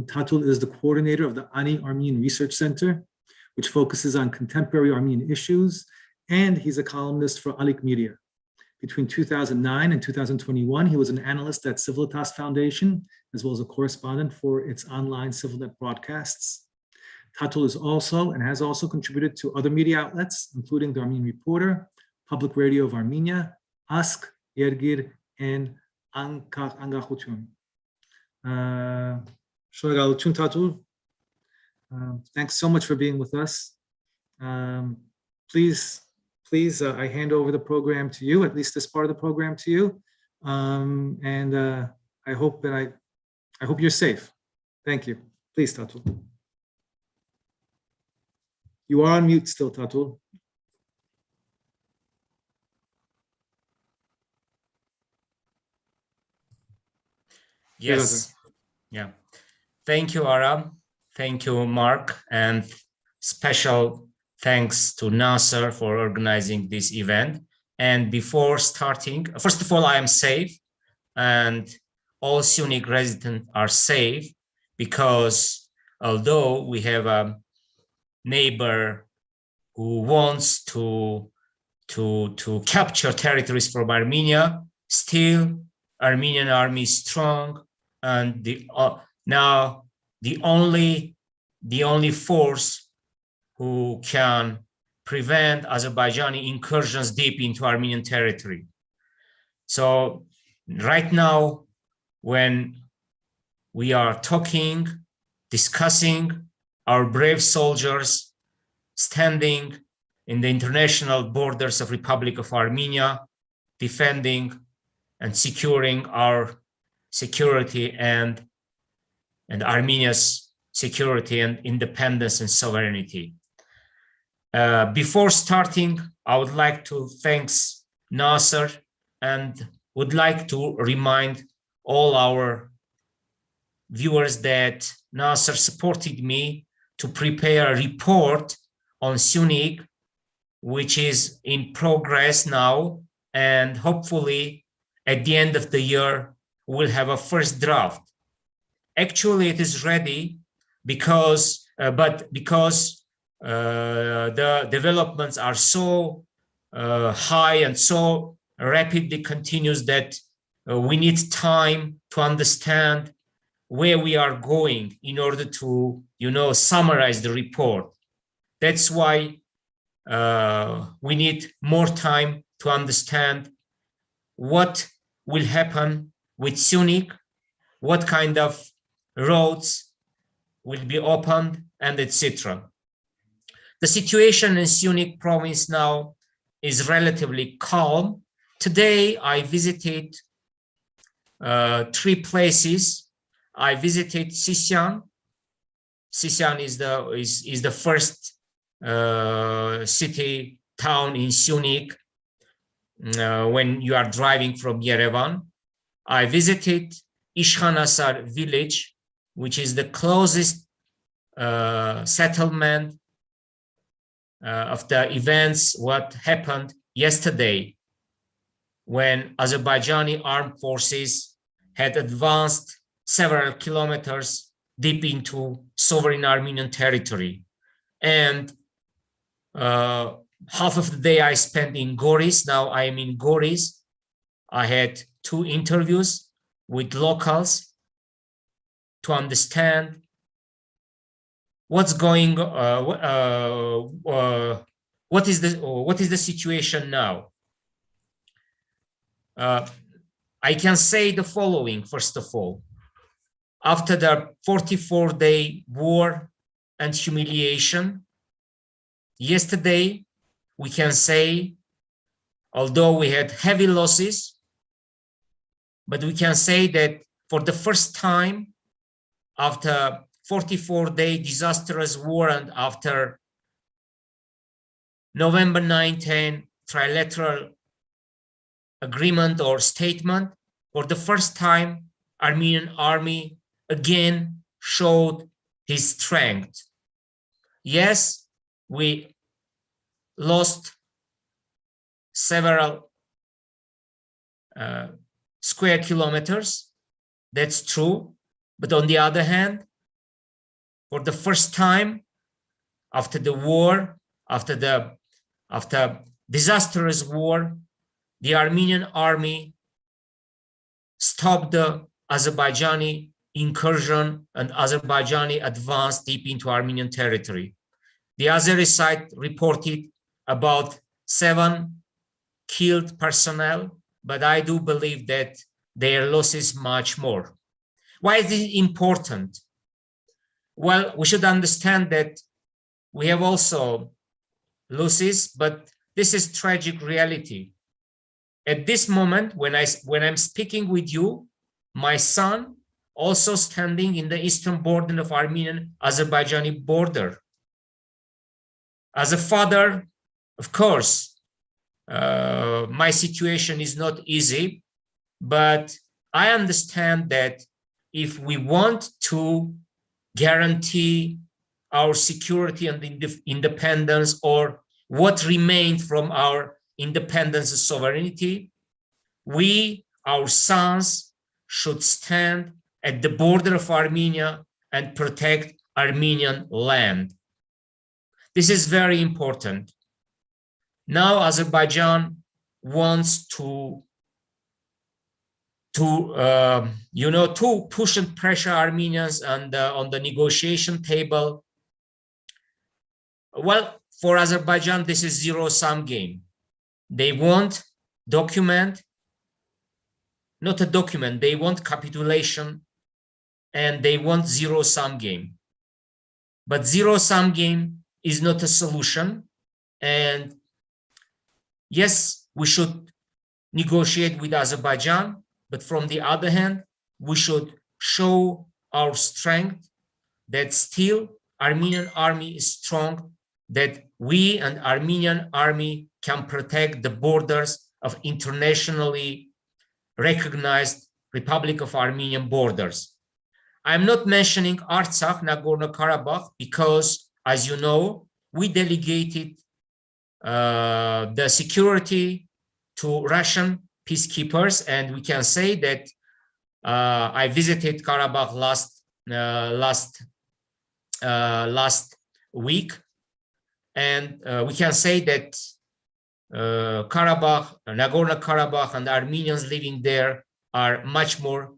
Tatul is the coordinator of the Ani Armenian Research Center, which focuses on contemporary Armenian issues, and he's a columnist for Alik Media. Between 2009 and 2021, he was an analyst at Civilitas Foundation, as well as a correspondent for its online CivilNet broadcasts. Tatul is also and has also contributed to other media outlets, including the Armenian Reporter, Public Radio of Armenia, Ask, Yergir, and Angachutun. Shogalutun Tatul. Thanks so much for being with us. Please, I hand over the program to you, at least this part of the program to you. I hope you're safe. Thank you. Please, Tatul. You are on mute still, Tatul. Yes. Yeah. Thank you, Ara. Thank you, Marc, and special thanks to NAASR for organizing this event. And before starting, first of all, I am safe, and all Syunik residents are safe, because although we have a neighbor who wants to capture territories from Armenia, still Armenian army is strong, and now the only force who can prevent Azerbaijani incursions deep into Armenian territory. So right now, when we are talking, discussing, our brave soldiers standing in the international borders of Republic of Armenia, defending and securing our security and Armenia's security and independence and sovereignty. Before starting, I would like to thank NAASR and would like to remind all our viewers that NAASR supported me to prepare a report on Syunik, which is in progress now, and hopefully at the end of the year, we'll have a first draft. Actually, it is ready because the developments are so high and so rapidly continuous that we need time to understand where we are going in order to, summarize the report. That's why we need more time to understand what will happen with Syunik, what kind of roads will be opened, and etc. The situation in Syunik province now is relatively calm. Today, I visited 3 places. I visited Sisyan. Sisyan is the first city town in Syunik when you are driving from Yerevan. I visited Ishkhanasar village, which is the closest settlement of the events what happened yesterday, when Azerbaijani armed forces had advanced several kilometers deep into sovereign Armenian territory. And half of the day I spent in Goris. Now I am in Goris. I had 2 interviews with locals to understand what's going what is the situation now. I can say the following. First of all, after the 44-day war and humiliation, yesterday we can say, although we had heavy losses, but we can say that for the first time after 44-day disastrous war and after November 9-10 trilateral agreement or statement, for the first time, Armenian army again showed his strength. Yes, we lost several square kilometers. That's true. But on the other hand, for the first time after the war, after disastrous war, the Armenian army stopped the Azerbaijani incursion and Azerbaijani advance deep into Armenian territory. The Azeri side reported about 7 killed personnel, but I do believe that their loss is much more. Why is it important? Well, we should understand that we have also losses, but this is tragic reality. At this moment, when I'm speaking with you, my son also standing in the eastern border of Armenian-Azerbaijani border. As a father, of course, my situation is not easy, but I understand that if we want to guarantee our security and independence, or what remained from our independence and sovereignty, we, our sons, should stand at the border of Armenia and protect Armenian land. This is very important. Now Azerbaijan wants to push and pressure Armenians and on the negotiation table. Well, for Azerbaijan, this is zero-sum game. They want document, not a document, they want capitulation, and they want zero-sum game. But zero-sum game is not a solution. And yes, we should negotiate with Azerbaijan, but from the other hand, we should show our strength, that still Armenian army is strong, that we and Armenian army can protect the borders of internationally recognized Republic of Armenian borders. I'm not mentioning Artsakh, Nagorno-Karabakh, because, as you know, we delegated the security to Russian peacekeepers, and we can say that I visited Karabakh last week, and we can say that Karabakh, Nagorno-Karabakh, and Armenians living there are much more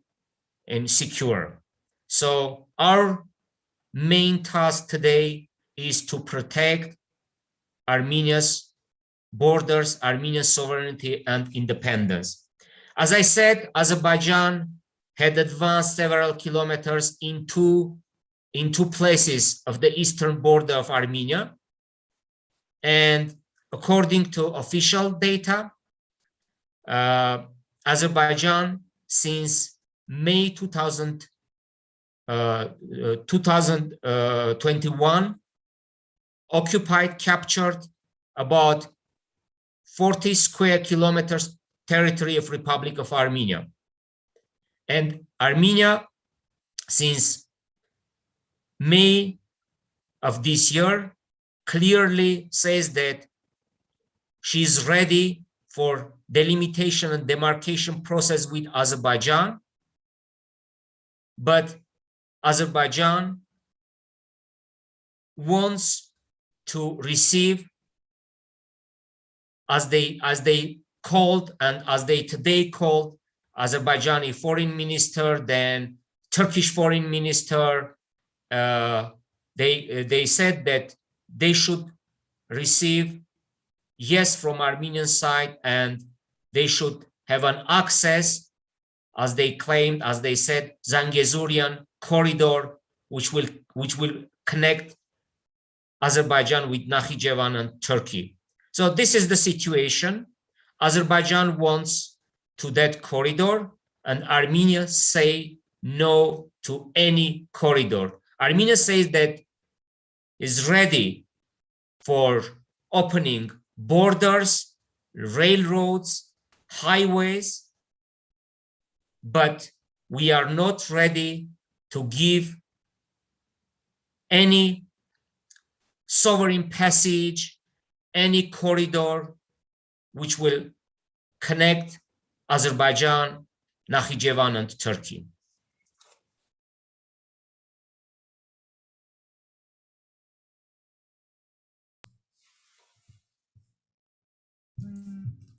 secure. So our main task today is to protect Armenia's borders, Armenian sovereignty and independence. As I said, Azerbaijan had advanced several kilometers in two places of the eastern border of Armenia. And according to official data, Azerbaijan since May 2021 occupied, captured about 40 square kilometers territory of Republic of Armenia. And Armenia, since May of this year, clearly says that she is ready for delimitation and demarcation process with Azerbaijan. But Azerbaijan wants to receive, as they called and as they today called, Azerbaijani foreign minister, then Turkish foreign minister. They said that they should receive yes from Armenian side, and they should have an access, as they claimed, as they said, Zangezurian corridor, which will connect Azerbaijan with Nakhichevan and Turkey. So this is the situation. Azerbaijan wants to that corridor, and Armenia say no to any corridor. Armenia says that is ready for opening borders, railroads, highways, but we are not ready to give any sovereign passage, any corridor which will connect Azerbaijan, Nakhichevan, and Turkey.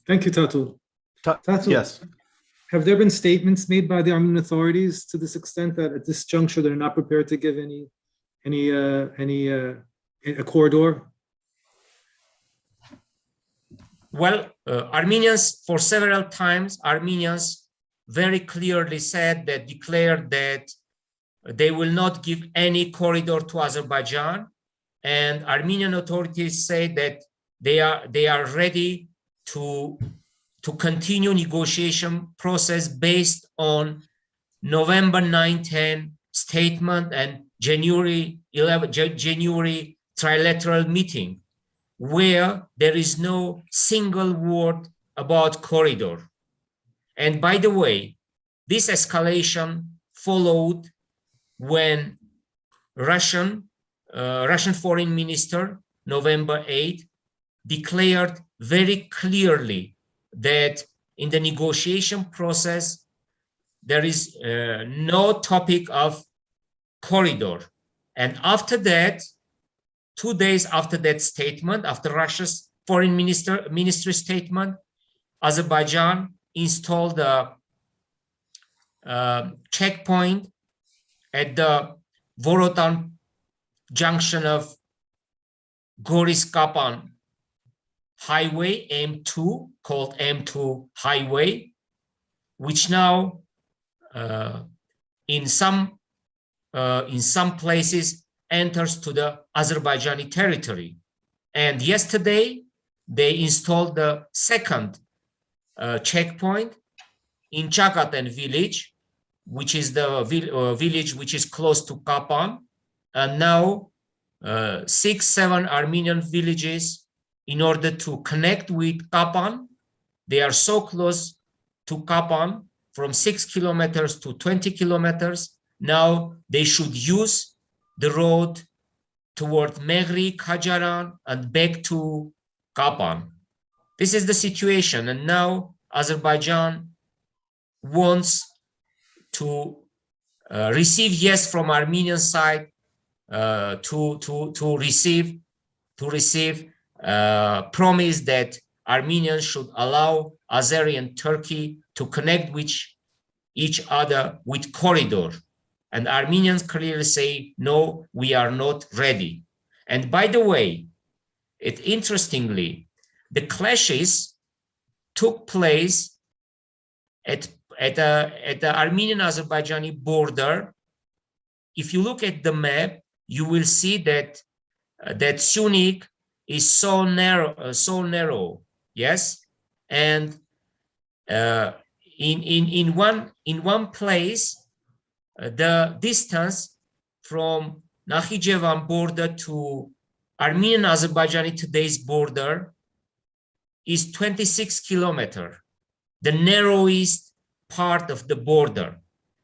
Thank you, Tatul. Tatul, Yes. have there been statements made by the Armenian authorities to this extent that at this juncture they're not prepared to give a corridor? Well, Armenians, for several times, Armenians very clearly declared that they will not give any corridor to Azerbaijan, and Armenian authorities say that they are ready to continue negotiation process based on November 9-10 statement and January trilateral meeting, where there is no single word about corridor. And by the way, this escalation followed when Russian foreign minister, November 8, declared very clearly that in the negotiation process, there is no topic of corridor. And after that, 2 days after that statement, after Russia's foreign ministry statement, Azerbaijan installed a checkpoint at the Vorotan junction of Goris-Kapan highway, M2, called M2 highway, which now in some places enters to the Azerbaijani territory. And yesterday, they installed the second checkpoint in Chakatan village, which is the village which is close to Kapan. And now 6-7 Armenian villages, in order to connect with Kapan, they are so close to Kapan, from 6 kilometers to 20 kilometers. Now they should use the road toward Megri, Kajaran, and back to Kapan. This is the situation. And now Azerbaijan wants to receive yes from Armenian side, to receive promise that Armenians should allow Azeri and Turkey to connect with each other with corridor. And Armenians clearly say, no, we are not ready. And by the way, interestingly, the clashes took place at the Armenian-Azerbaijani border. If you look at the map, you will see that Syunik is so narrow, yes, and in one place, the distance from Nakhichevan border to Armenian-Azerbaijani today's border is 26 kilometers, the narrowest part of the border,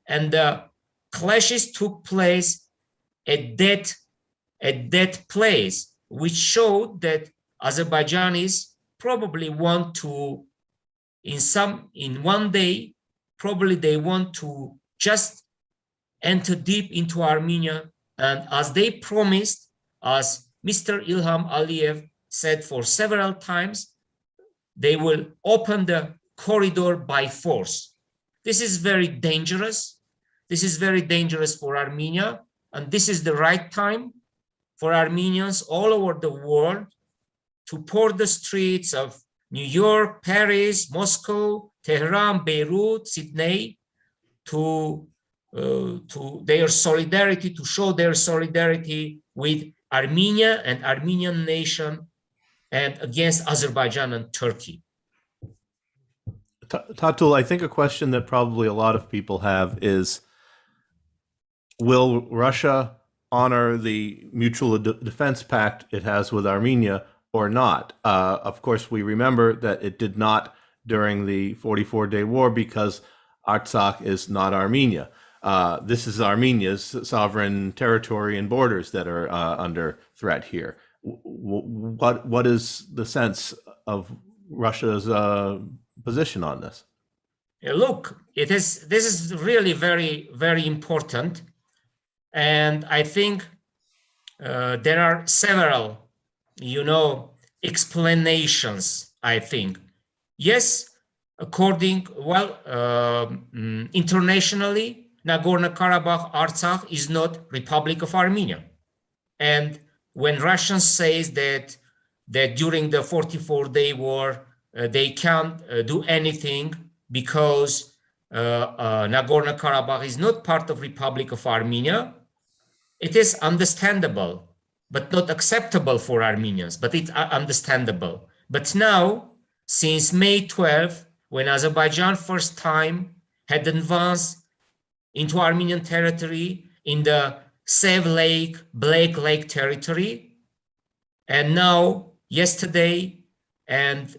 and the clashes took place at that place, which showed that Azerbaijanis probably want to, in one day, probably they want to just enter deep into Armenia. And as they promised, as Mr. Ilham Aliyev said for several times, they will open the corridor by force. This is very dangerous. This is very dangerous for Armenia. And this is the right time for Armenians all over the world to pour the streets of New York, Paris, Moscow, Tehran, Beirut, Sydney, to their solidarity, to show their solidarity with Armenia and Armenian nation and against Azerbaijan and Turkey. Tatul, I think a question that probably a lot of people have is, will Russia honor the mutual defense pact it has with Armenia or not? Of course, we remember that it did not during the 44-day war because Artsakh is not Armenia. This is Armenia's sovereign territory and borders that are under threat here. What is the sense of Russia's position on this? Look, this is really very, very important. And I think there are several, explanations, I think. yes, internationally, Nagorno-Karabakh, Artsakh is not Republic of Armenia. And when Russians say that during the 44-day war, they can't do anything because Nagorno-Karabakh is not part of Republic of Armenia, it is understandable, but not acceptable for Armenians, but it's understandable. But now, since May 12, when Azerbaijan first time had advanced into Armenian territory in the Sev Lake, Blake Lake territory, and now yesterday and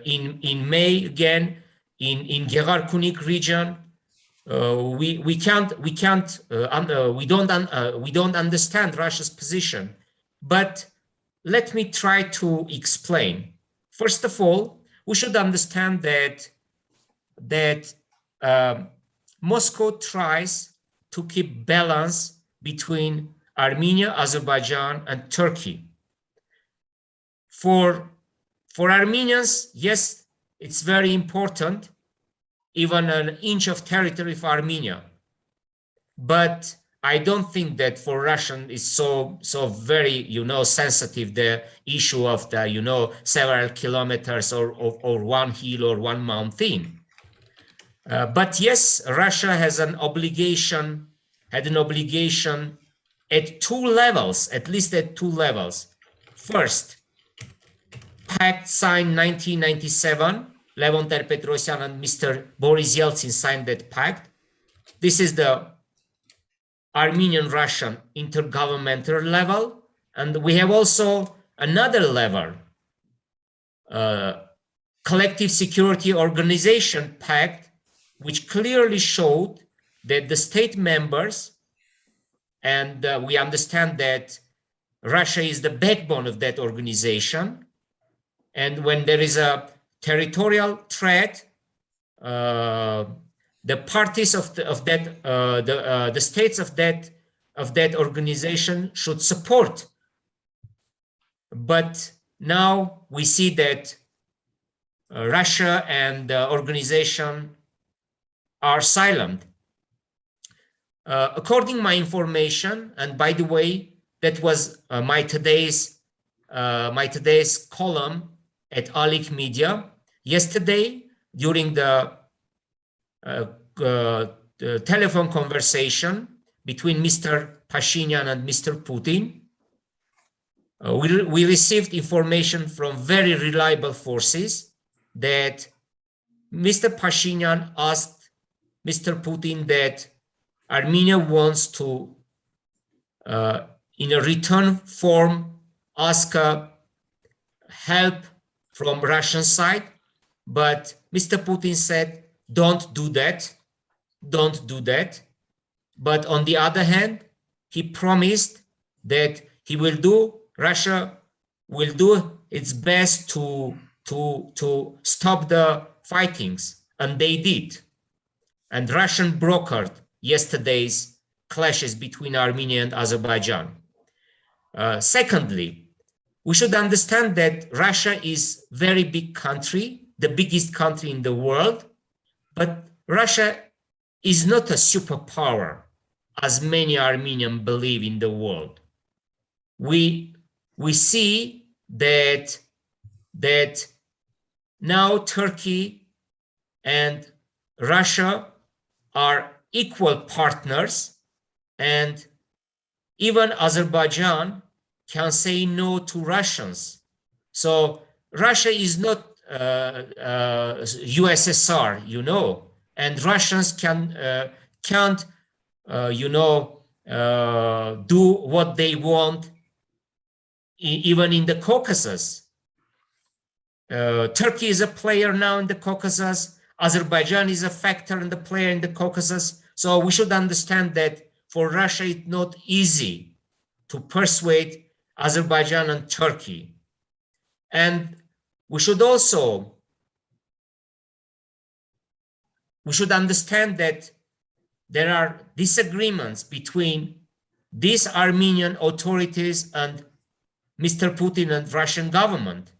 in May again in Gerar-Kunik region, we don't understand Russia's position. But let me try to explain. First of all, we should understand that Moscow tries to keep balance between Armenia, Azerbaijan, and Turkey. For Armenians, yes, it's very important, even an inch of territory for Armenia. But I don't think that for Russian is so very, sensitive, the issue of the, several kilometers or one hill or one mountain. But yes, Russia has had an obligation at two levels, at least at two levels. First, pact signed 1997, Levon Ter-Petrosyan and Mr. Boris Yeltsin signed that pact. This is the Armenian-Russian intergovernmental level. And we have also another level, Collective Security Organization Pact, which clearly showed that the state members, and we understand that Russia is the backbone of that organization, and when there is a territorial threat, the parties the states of that organization should support. But now we see that Russia and the organization are silent. According to my information, and by the way, that was my today's column at Alik Media. Yesterday, during the telephone conversation between Mr. Pashinyan and Mr. Putin, we received information from very reliable sources that Mr. Pashinyan asked Mr. Putin that Armenia wants to, in a return form, ask help from Russian side, but Mr. Putin said, don't do that. But on the other hand, he promised that Russia will do its best to stop the fightings, and they did. And Russian brokered yesterday's clashes between Armenia and Azerbaijan. Secondly, we should understand that Russia is a very big country, the biggest country in the world, but Russia is not a superpower, as many Armenians believe in the world. We see that now Turkey and Russia are equal partners, and even Azerbaijan can say no to Russians. So Russia is not USSR, and Russians can't, do what they want, even in the Caucasus. Turkey is a player now in the Caucasus. Azerbaijan is a factor in the player in the Caucasus. So we should understand that for Russia, it's not easy to persuade Azerbaijan and Turkey. And we should understand that there are disagreements between these Armenian authorities and Mr. Putin and Russian government.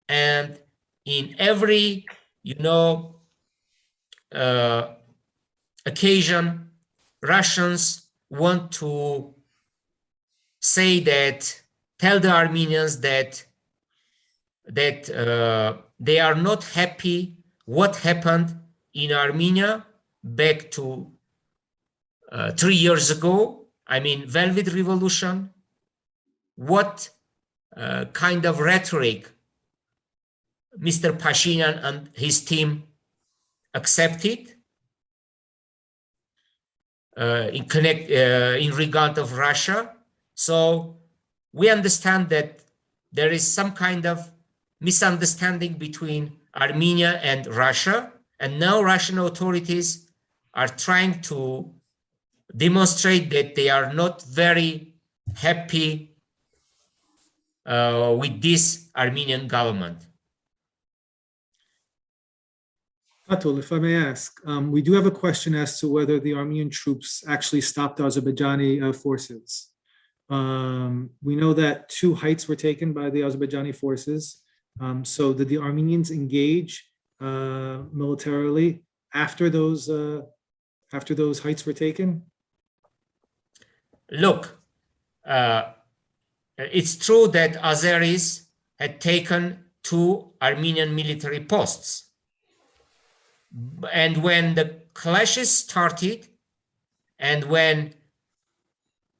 And in every, occasion, Russians want to say that, tell the Armenians that they are not happy what happened in Armenia back to 3 years ago. I mean, Velvet Revolution. What kind of rhetoric Mr. Pashinyan and his team accepted in regard of Russia. So we understand that there is some kind of misunderstanding between Armenia and Russia, and now Russian authorities are trying to demonstrate that they are not very happy with this Armenian government. Tatul, if I may ask, we do have a question as to whether the Armenian troops actually stopped the Azerbaijani forces. We know that 2 heights were taken by the Azerbaijani forces. So did the Armenians engage militarily after those heights were taken? Look, it's true that Azeris had taken 2 Armenian military posts. And when the clashes started, and when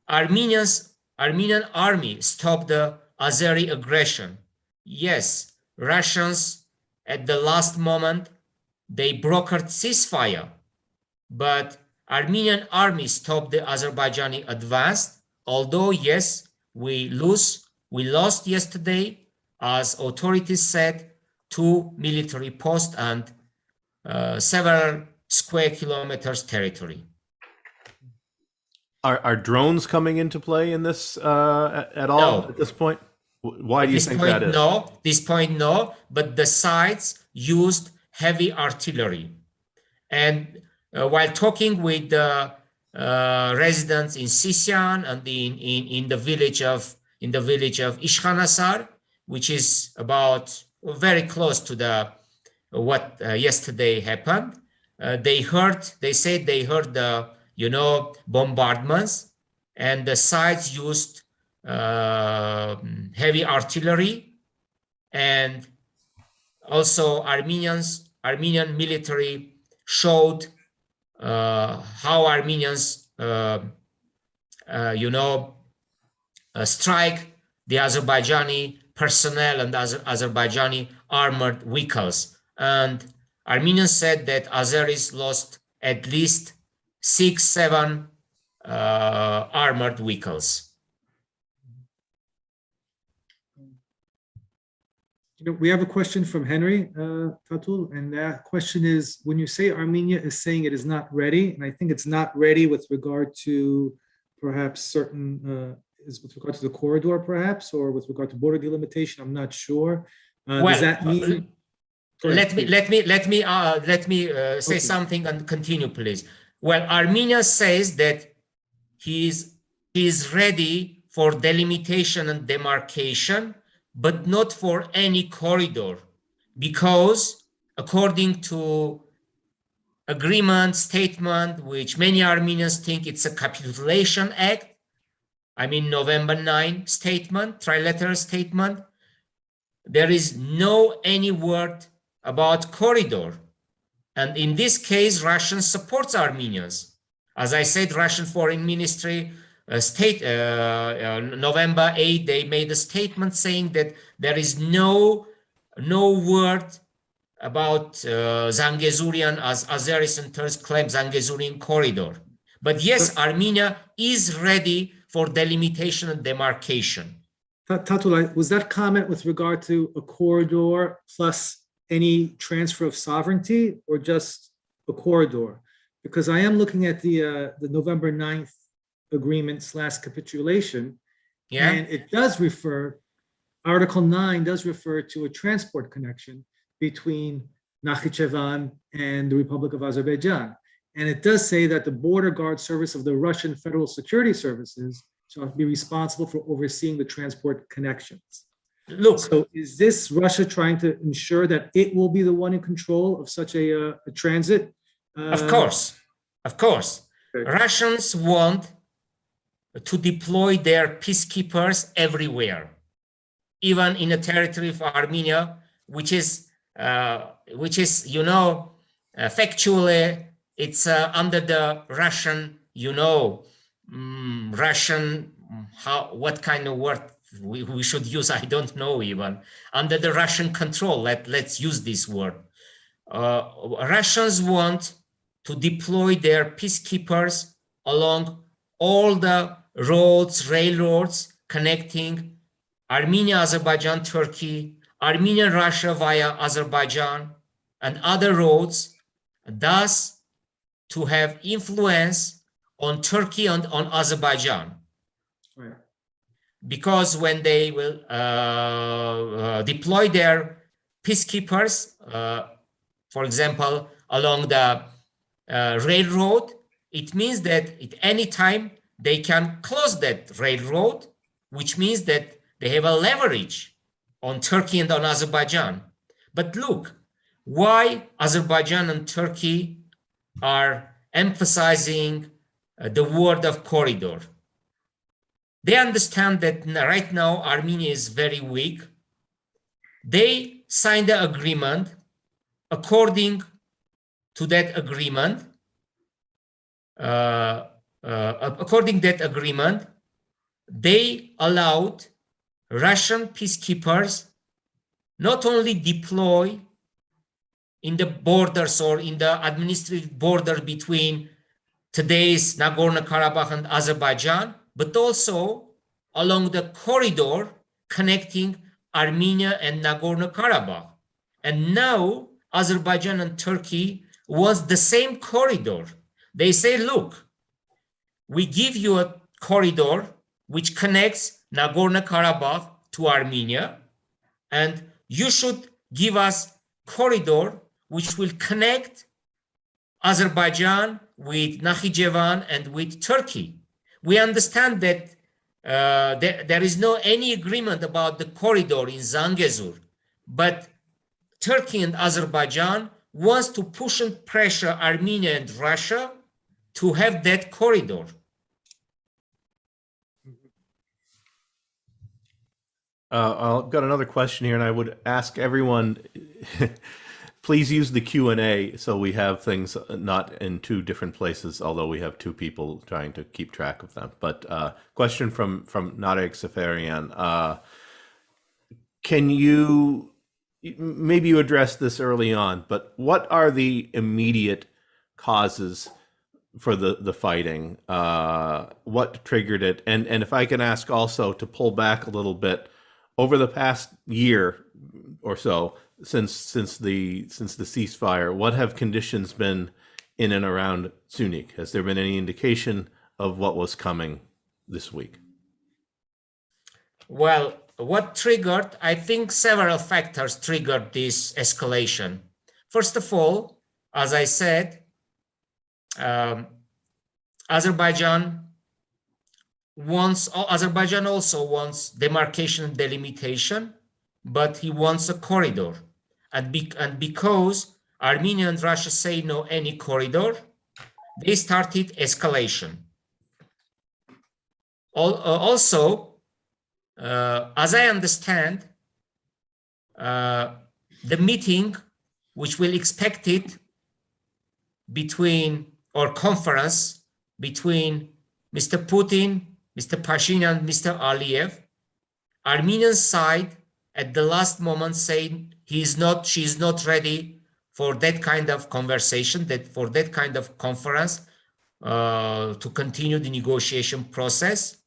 Armenian army stopped the Azeri aggression, yes, Russians at the last moment, they brokered ceasefire, but Armenian army stopped the Azerbaijani advance, although yes, we lost yesterday, as authorities said, 2 military posts and several square kilometers territory. Are drones coming into play in this at all No. at this point? Why do you think that is? No, this point, no, but the sides used heavy artillery. And while talking with the residents in Sisyan and in the village of Ishkhanasar, which is about very close to what yesterday happened, they said they heard the bombardments, and the sides used heavy artillery, and also Armenian military showed how Armenians strike the Azerbaijani personnel and Azerbaijani armored vehicles. And Armenians said that Azeris lost at least 6-7 armored vehicles. We have a question from Henry, Tatul, and that question is, when you say Armenia is saying it is not ready, and I think it's not ready with regard to perhaps certain, is with regard to the corridor perhaps, or with regard to border delimitation, I'm not sure. Does that mean? Let me say something and continue, please. Well, Armenia says that he is ready for delimitation and demarcation, but not for any corridor, because according to agreement, statement, which many Armenians think it's a capitulation act, I mean November 9 statement, trilateral statement, there is no any word about corridor. And in this case, Russia supports Armenians. As I said, Russian Foreign Ministry November 8, they made a statement saying that there is no word about Zangezurian, as Azeris and Turks claim, Zangezurian corridor. But yes, Armenia is ready for delimitation and demarcation. Tatul, was that comment with regard to a corridor plus any transfer of sovereignty, or just a corridor? Because I am looking at the November 9th agreement / capitulation, and it does refer, Article 9 does refer to a transport connection between Nakhichevan and the Republic of Azerbaijan. And it does say that the Border Guard Service of the Russian Federal Security Services shall be responsible for overseeing the transport connections. Look, So is this Russia trying to ensure that it will be the one in control of such a transit? of course, Okay. Russians want to deploy their peacekeepers everywhere, even in the territory of Armenia, which is, factually, it's under the Russian, Russian, what kind of word we should use, I don't know even, under the Russian control, let's use this word. Russians want to deploy their peacekeepers along all the roads, railroads connecting Armenia, Azerbaijan, Turkey, Armenia, Russia via Azerbaijan, and other roads, thus to have influence on Turkey and on Azerbaijan. Right. Because when they will deploy their peacekeepers, for example, along the railroad, it means that at any time they can close that railroad, which means that they have a leverage on Turkey and on Azerbaijan. But look, why Azerbaijan and Turkey are emphasizing the word of corridor. They understand that right now Armenia is very weak. They signed the agreement. According to that agreement, they allowed Russian peacekeepers not only deploy in the borders or in the administrative border between today's Nagorno-Karabakh and Azerbaijan, but also along the corridor connecting Armenia and Nagorno-Karabakh. And now Azerbaijan and Turkey wants the same corridor. They say, look, we give you a corridor which connects Nagorno-Karabakh to Armenia, and you should give us corridor which will connect Azerbaijan with Nakhichevan and with Turkey. We understand that there is no any agreement about the corridor in Zangezur, but Turkey and Azerbaijan wants to push and pressure Armenia and Russia to have that corridor. I've got another question here, and I would ask everyone, please use the Q&A so we have things not in two different places, although we have two people trying to keep track of them. But question from Narek Seferian. Can you, maybe you addressed this early on, but what are the immediate causes for the fighting? What triggered it? And if I can ask also to pull back a little bit, over the past year or so, since the ceasefire, what have conditions been in and around Syunik? Has there been any indication of what was coming this week? Well, what triggered, I think several factors triggered this escalation. First of all, as I said, Azerbaijan also wants demarcation and delimitation, but he wants a corridor. And because Armenia and Russia say no any corridor, they started escalation. Also, as I understand, the meeting which will expect it between, or conference between Mr. Putin, Mr. Pashinyan, and Mr. Aliyev, Armenian side at the last moment saying she is not ready for that kind of conversation, for that kind of conference to continue the negotiation process.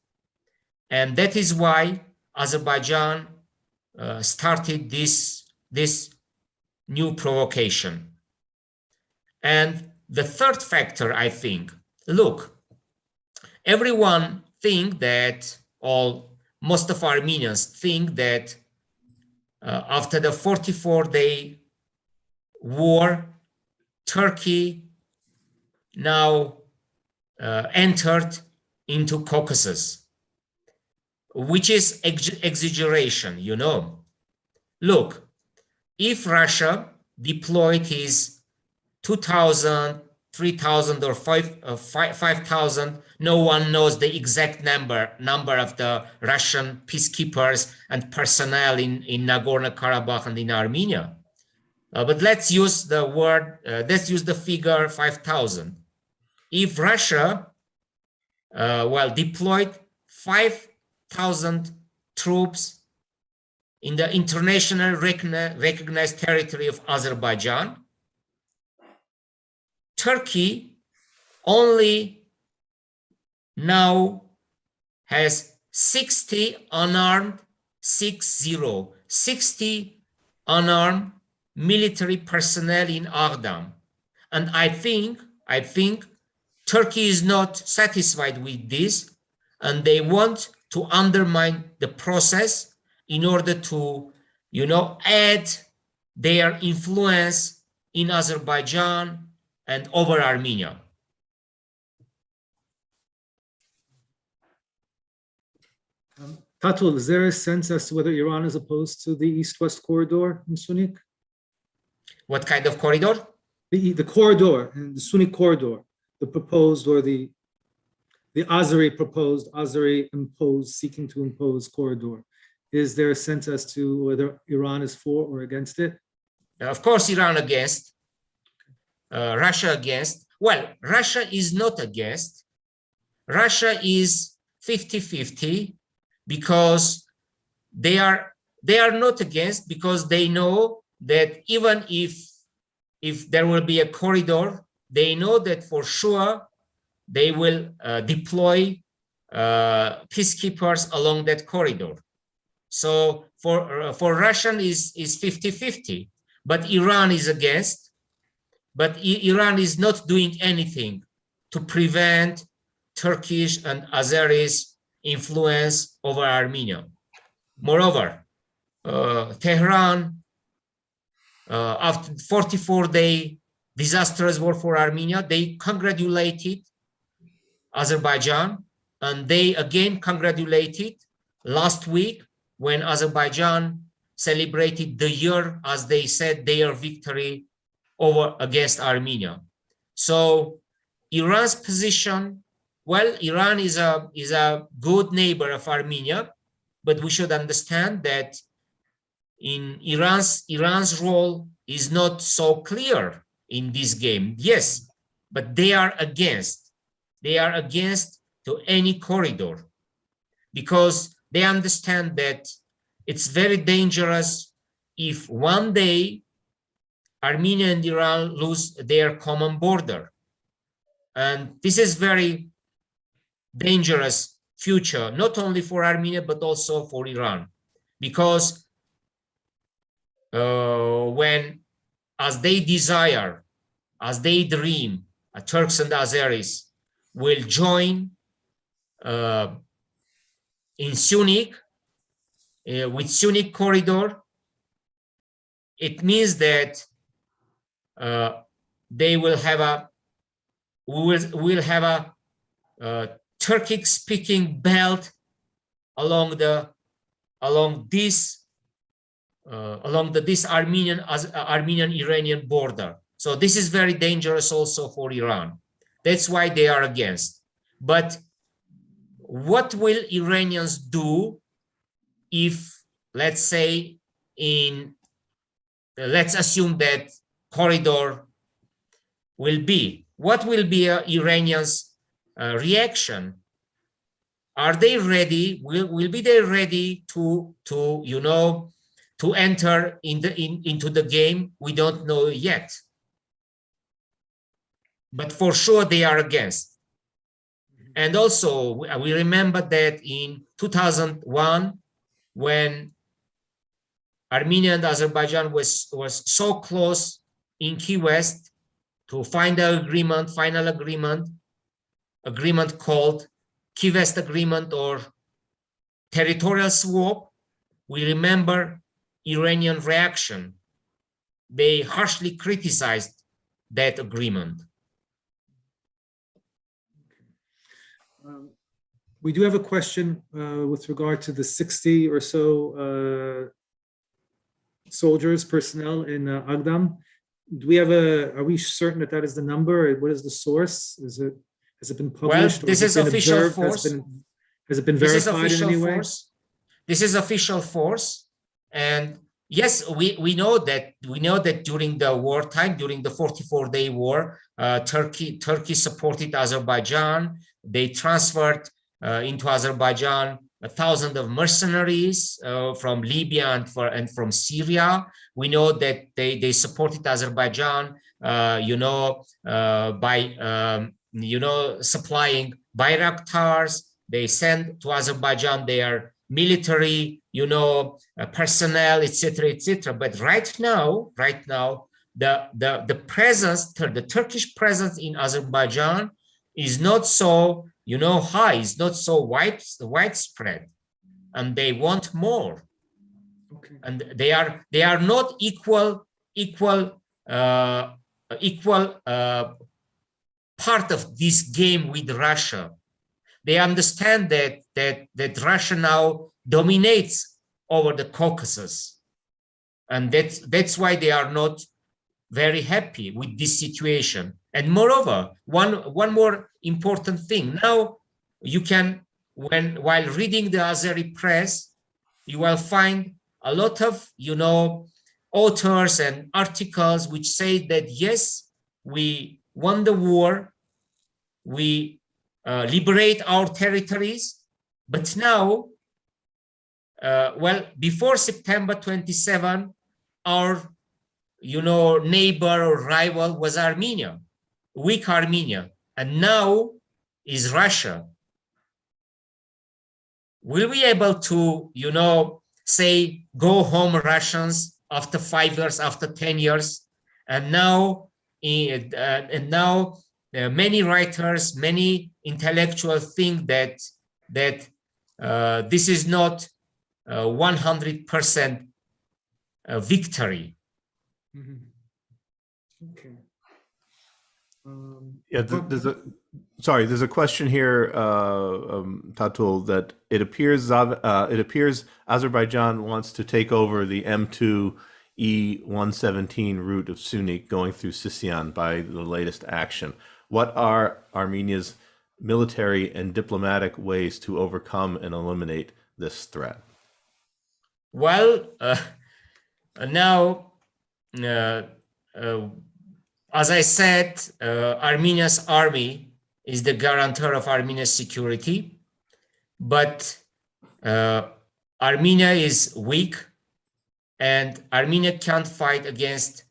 And that is why Azerbaijan started this new provocation. And the third factor, I think, look, everyone think that, most of Armenians think that after the 44-day war, Turkey now entered into Caucasus. which is exaggeration, you know. Look, if Russia deployed his 2,000, 3,000 or 5,000, no one knows the exact number of the Russian peacekeepers and personnel in Nagorno-Karabakh and in Armenia. But let's use the let's use the figure 5,000. If Russia, deployed 5,000 troops in the international recognized territory of Azerbaijan, Turkey only now has 60 unarmed military personnel in Aghdam. And I think Turkey is not satisfied with this, and they want to undermine the process in order to, you know, add their influence in Azerbaijan and over Armenia. Tatul, is there a sense as to whether Iran is opposed to the East-West corridor in Syunik? What kind of corridor? The corridor, and the Syunik corridor, the proposed or the Azeri proposed, Azeri imposed, seeking to impose corridor. Is there a sense as to whether Iran is for or against it? Of course, Iran against. Russia against. Well, Russia is not against. Russia is 50-50 because they are not against, because they know that even if there will be a corridor, they know that for sure they will deploy peacekeepers along that corridor. So for Russian is 50-50, but Iran is against. But Iran is not doing anything to prevent Turkish and Azeris influence over Armenia. Moreover, Tehran, after 44-day disastrous war for Armenia, they congratulated Azerbaijan, and they again congratulated last week when Azerbaijan celebrated the year, as they said, their victory against Armenia. So Iran's position, well, Iran is a good neighbor of Armenia, but we should understand that in Iran's role is not so clear in this game. Yes, but they are against to any corridor, because they understand that it's very dangerous if one day Armenia and Iran lose their common border. And this is very dangerous future, not only for Armenia, but also for Iran. Because as they desire, as they dream, Turks and Azeris will join in Syunik, with Syunik corridor, it means that they will have a Turkic-speaking belt along this Armenian-Iranian border. So this is very dangerous also for Iran. That's why they are against. But what will Iranians do if, let's say, let's assume that corridor will be? What will be Iranians' reaction? Are they ready? Will be they ready to enter into the game? We don't know yet. But for sure they are against. And also we remember that in 2001, when Armenia and Azerbaijan was so close in Key West to find an agreement, final agreement called Key West Agreement or territorial swap, we remember Iranian reaction. They harshly criticized that agreement. We do have a question with regard to the 60 or so soldiers, personnel in Agdam. Do we have are we certain that that is the number? What is the source? Has it been published? Well, this is official force. Has it been verified in any way? This is official force. And yes, we know that during the wartime, during the 44-day war, Turkey supported Azerbaijan. They transferred into Azerbaijan 1,000 of mercenaries from Libya and from Syria. We know that they supported Azerbaijan, by supplying Bayraktars. They sent to Azerbaijan their military, personnel, etc. But right now, the presence, the Turkish presence in Azerbaijan is not so, high, it's not so widespread, and they want more. Okay. And they are not equal part of this game with Russia. They understand that Russia now dominates over the Caucasus, and that's why they are not very happy with this situation. And moreover, one more important thing. Now you can, while reading the Azeri press, you will find a lot of authors and articles which say that yes, we won the war, we liberate our territories, but now, before September 27, our neighbor or rival was Armenia, weak Armenia, and now is Russia. Will we be able to, say, go home Russians after 5 years, after 10 years? And now, many writers, many intellectuals think that this is not 100% victory. Mm-hmm. Okay. Yeah, there's a question here, Tatul, that it appears Azerbaijan wants to take over the M2 E117 route of Syunik going through Sisian by the latest action. What are Armenia's military and diplomatic ways to overcome and eliminate this threat? Well, now, as I said, Armenia's army is the guarantor of Armenia's security, but Armenia is weak, and Armenia can't fight against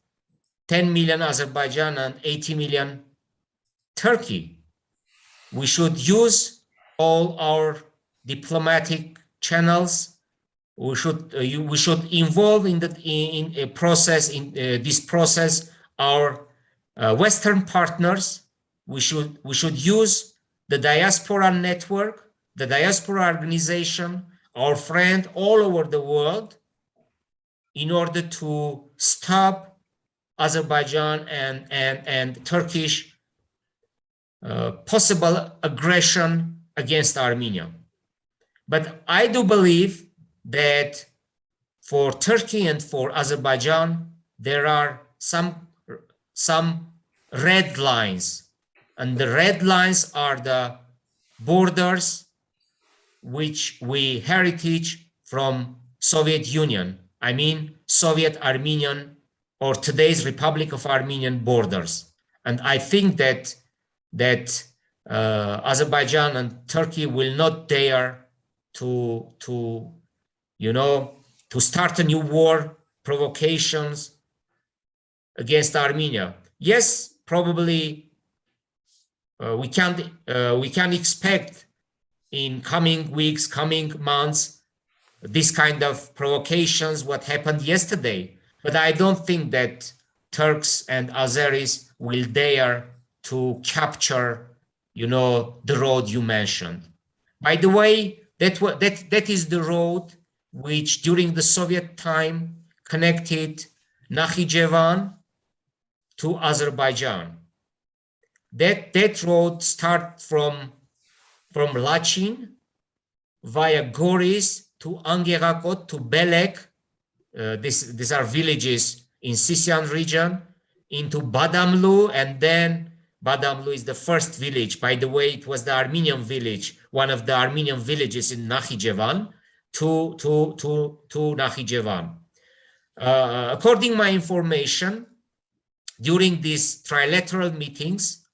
10 million Azerbaijan and 80 million Turkey. We should use all our diplomatic channels. We should involve in this process our Western partners. We should use the diaspora network, the diaspora organization, our friend all over the world, in order to stop Azerbaijan and Turkish possible aggression against Armenia. But I do believe that for Turkey and for Azerbaijan, there are some red lines, and the red lines are the borders which we heritage from Soviet Union. I mean, Soviet Armenian or today's Republic of Armenian borders. And I think that Azerbaijan and Turkey will not dare to start a new war, provocations against Armenia. Yes, probably we can expect in coming weeks, coming months, this kind of provocations, what happened yesterday. But I don't think that Turks and Azeris will dare to capture, the road you mentioned. By the way, that is the road which during the Soviet time connected Nakhichevan to Azerbaijan. That road starts from Lachin via Goris to Angerakot to Belek. These are villages in Sisian region, into Badamlu, and then Badamlu is the first village. By the way, it was the Armenian village, one of the Armenian villages in Nakhichevan, to Nakhichevan. According to my information, during these trilateral meetings,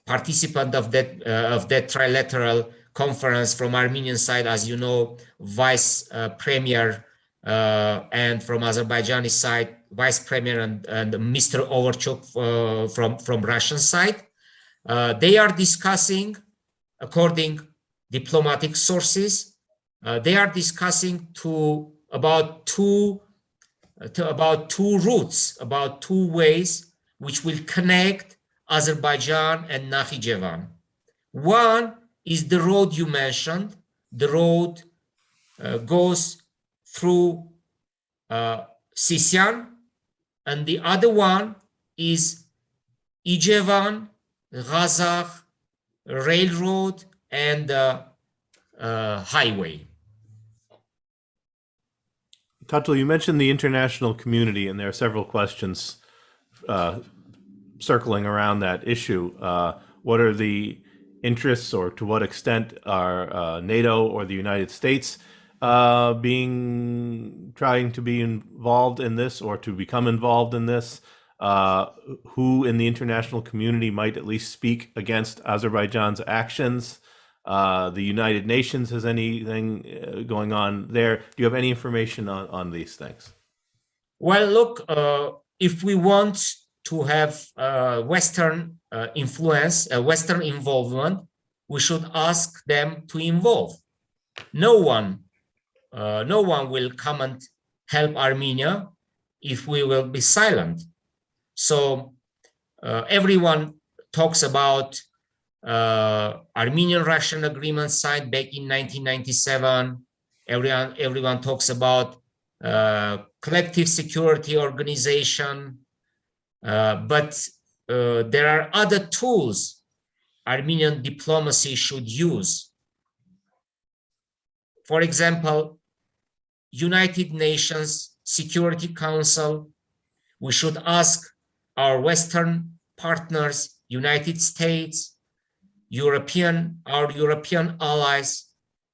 participant of that trilateral conference from Armenian side, as you know, Vice Premier, and from Azerbaijani side, Vice Premier and Mr. Overchuk from Russian side. They are discussing, according diplomatic sources, they are discussing about two routes, about two ways which will connect Azerbaijan and Nakhichevan. One is the road you mentioned. The road goes through Sisian, and the other one is Ijevan, Razakh railroad and highway. Tatul, you mentioned the international community, and there are several questions circling around that issue. What are the interests, or to what extent are NATO or the United States trying to be involved in this, or to become involved in this? Who in the international community might at least speak against Azerbaijan's actions? The United Nations has anything going on there? Do you have any information on these things? Well, look, if we want to have Western influence, Western involvement, we should ask them to involve. No one will come and help Armenia if we will be silent. So everyone talks about Armenian-Russian agreement signed back in 1997. Everyone talks about collective security organization, but there are other tools Armenian diplomacy should use. For example, United Nations Security Council. We should ask our Western partners, United States, our European allies,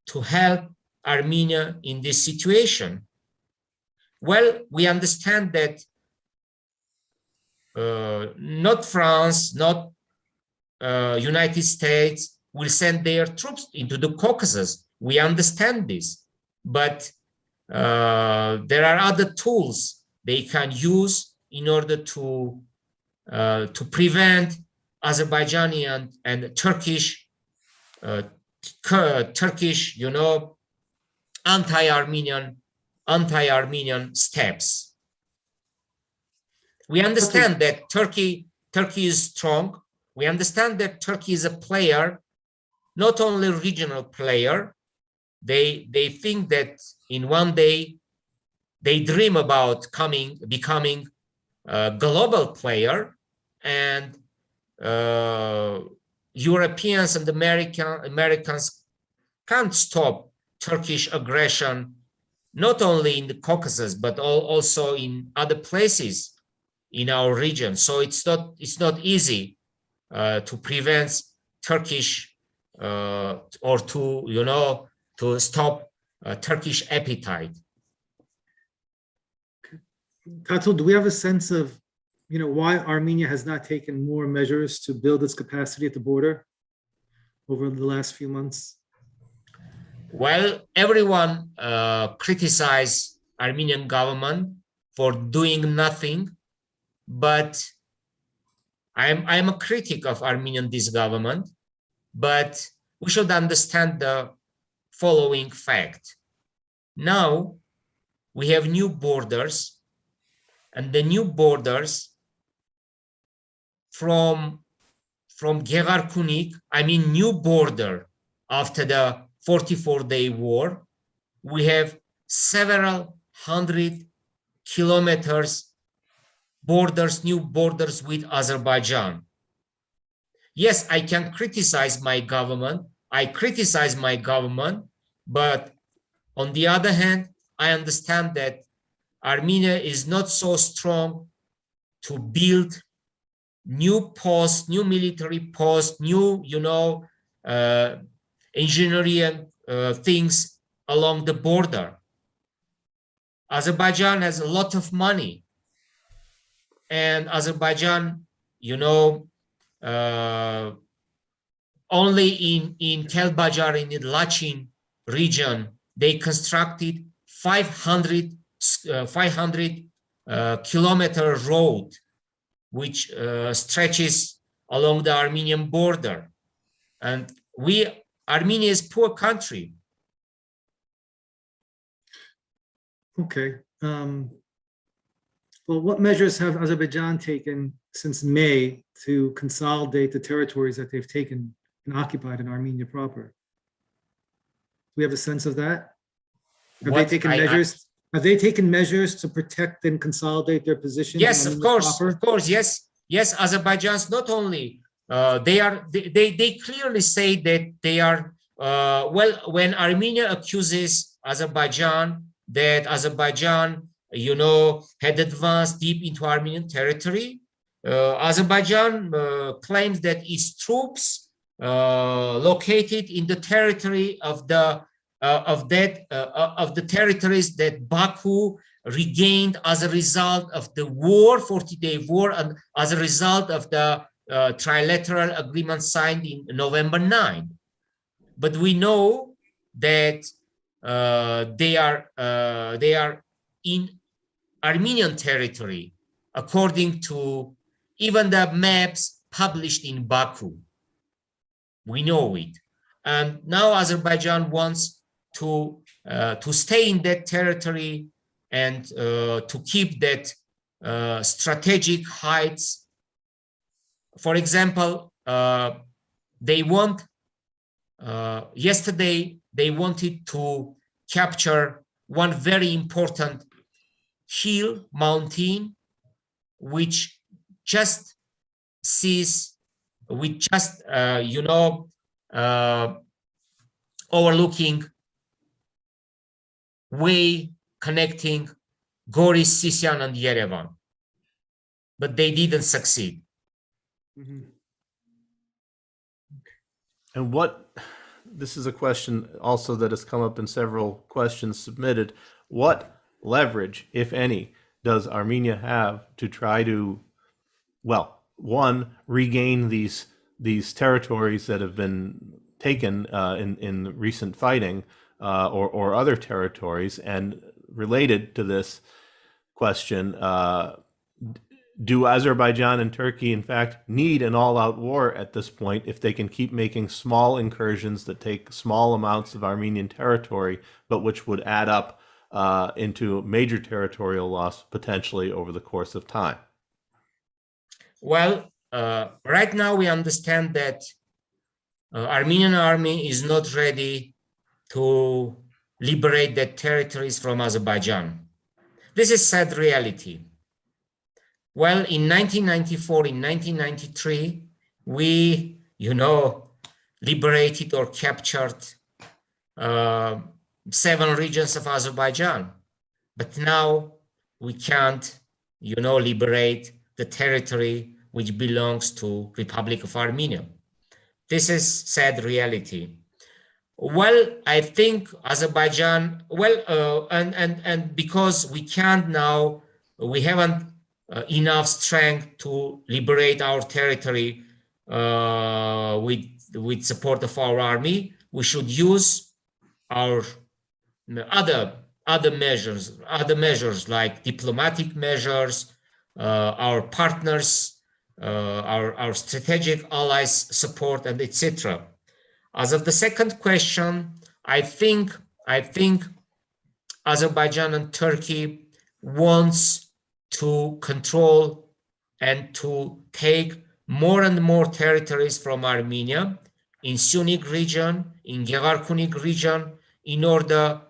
to help Armenia in this situation. Well, we understand that not France, not United States will send their troops into the Caucasus. We understand this, but there are other tools they can use in order to prevent Azerbaijani and Turkish, anti-Armenian steps. We understand that Turkey is strong. We understand that Turkey is a player, not only a regional player. They think that in one day they dream about becoming a global player, and Europeans and Americans can't stop Turkish aggression, not only in the Caucasus but also in other places in our region. So it's not easy to prevent Turkish or to stop Turkish appetite. Tatul, do we have a sense of, why Armenia has not taken more measures to build its capacity at the border over the last few months? Well, everyone criticized Armenian government for doing nothing, but I'm a critic of Armenian government, but we should understand the following fact. Now we have new borders, and the new borders from Gegarkunik, new border after the 44-day war, we have several hundred kilometers new borders with Azerbaijan. Yes, I can criticize my government I criticize my government, but on the other hand, I understand that Armenia is not so strong to build new posts, new military posts, new, engineering things along the border. Azerbaijan has a lot of money, and Azerbaijan, only in Tel Bajar, in the Lachin region, they constructed 500 kilometer road, which stretches along the Armenian border. And Armenia is a poor country. Okay. Well, what measures have Azerbaijan taken since May to consolidate the territories that they've taken and occupied in Armenia proper? Do we have a sense of that? Have they taken measures? Have they taken measures to protect and consolidate their position? Yes, of course, yes. Azerbaijan's not only they clearly say that they are when Armenia accuses Azerbaijan that Azerbaijan, had advanced deep into Armenian territory. Azerbaijan claims that its troops located in the territory of the territories that Baku regained as a result of the war, 40-day war, and as a result of the trilateral agreement signed in November 9. But we know that they are in Armenian territory, according to even the maps published in Baku. We know it, and now Azerbaijan wants to stay in that territory and to keep that strategic heights. For example, they want yesterday they wanted to capture one very important hill mountain, which just sees, overlooking way connecting Goris, Sisyan, and Yerevan, but they didn't succeed. Mhm. And this is a question also that has come up in several questions submitted. What leverage, if any, does Armenia have to try to, well, one, regain these territories that have been taken in recent fighting, or other territories? And related to this question, do Azerbaijan and Turkey, in fact, need an all-out war at this point if they can keep making small incursions that take small amounts of Armenian territory, but which would add up into major territorial loss potentially over the course of time? Well, right now we understand that Armenian army is not ready to liberate the territories from Azerbaijan. This is sad reality. Well, in 1994, in 1993, we, liberated or captured 7 regions of Azerbaijan. But now we can't, liberate the territory which belongs to Republic of Armenia. This is sad reality. Well, I think Azerbaijan, and because we can't now, we haven't enough strength to liberate our territory with support of our army, we should use our other measures like diplomatic measures, our partners, our strategic allies support, and etc. As of the second question, I think Azerbaijan and Turkey wants to control and to take more and more territories from Armenia in Syunik region, in Gevarkunik region, in order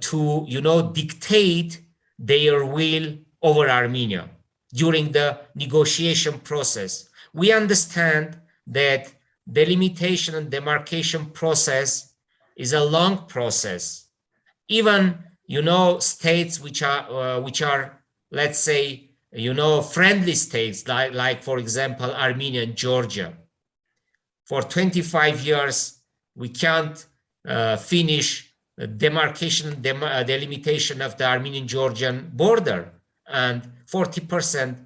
to, dictate their will over Armenia during the negotiation process. We understand that delimitation and demarcation process is a long process. Even, states which are, let's say, friendly states, like for example, Armenia and Georgia. For 25 years, we can't finish demarcation, delimitation of the Armenian-Georgian border, and 40%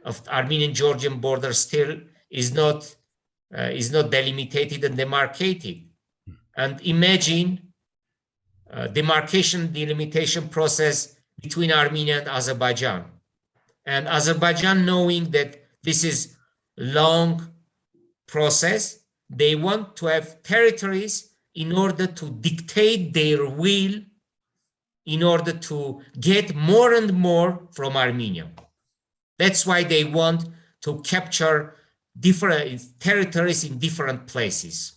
of Armenian-Georgian border still is not delimited and demarcated. And imagine demarcation, delimitation process between Armenia and Azerbaijan. And Azerbaijan, knowing that this is long process, they want to have territories in order to dictate their will, in order to get more and more from Armenia. That's why they want to capture different territories in different places.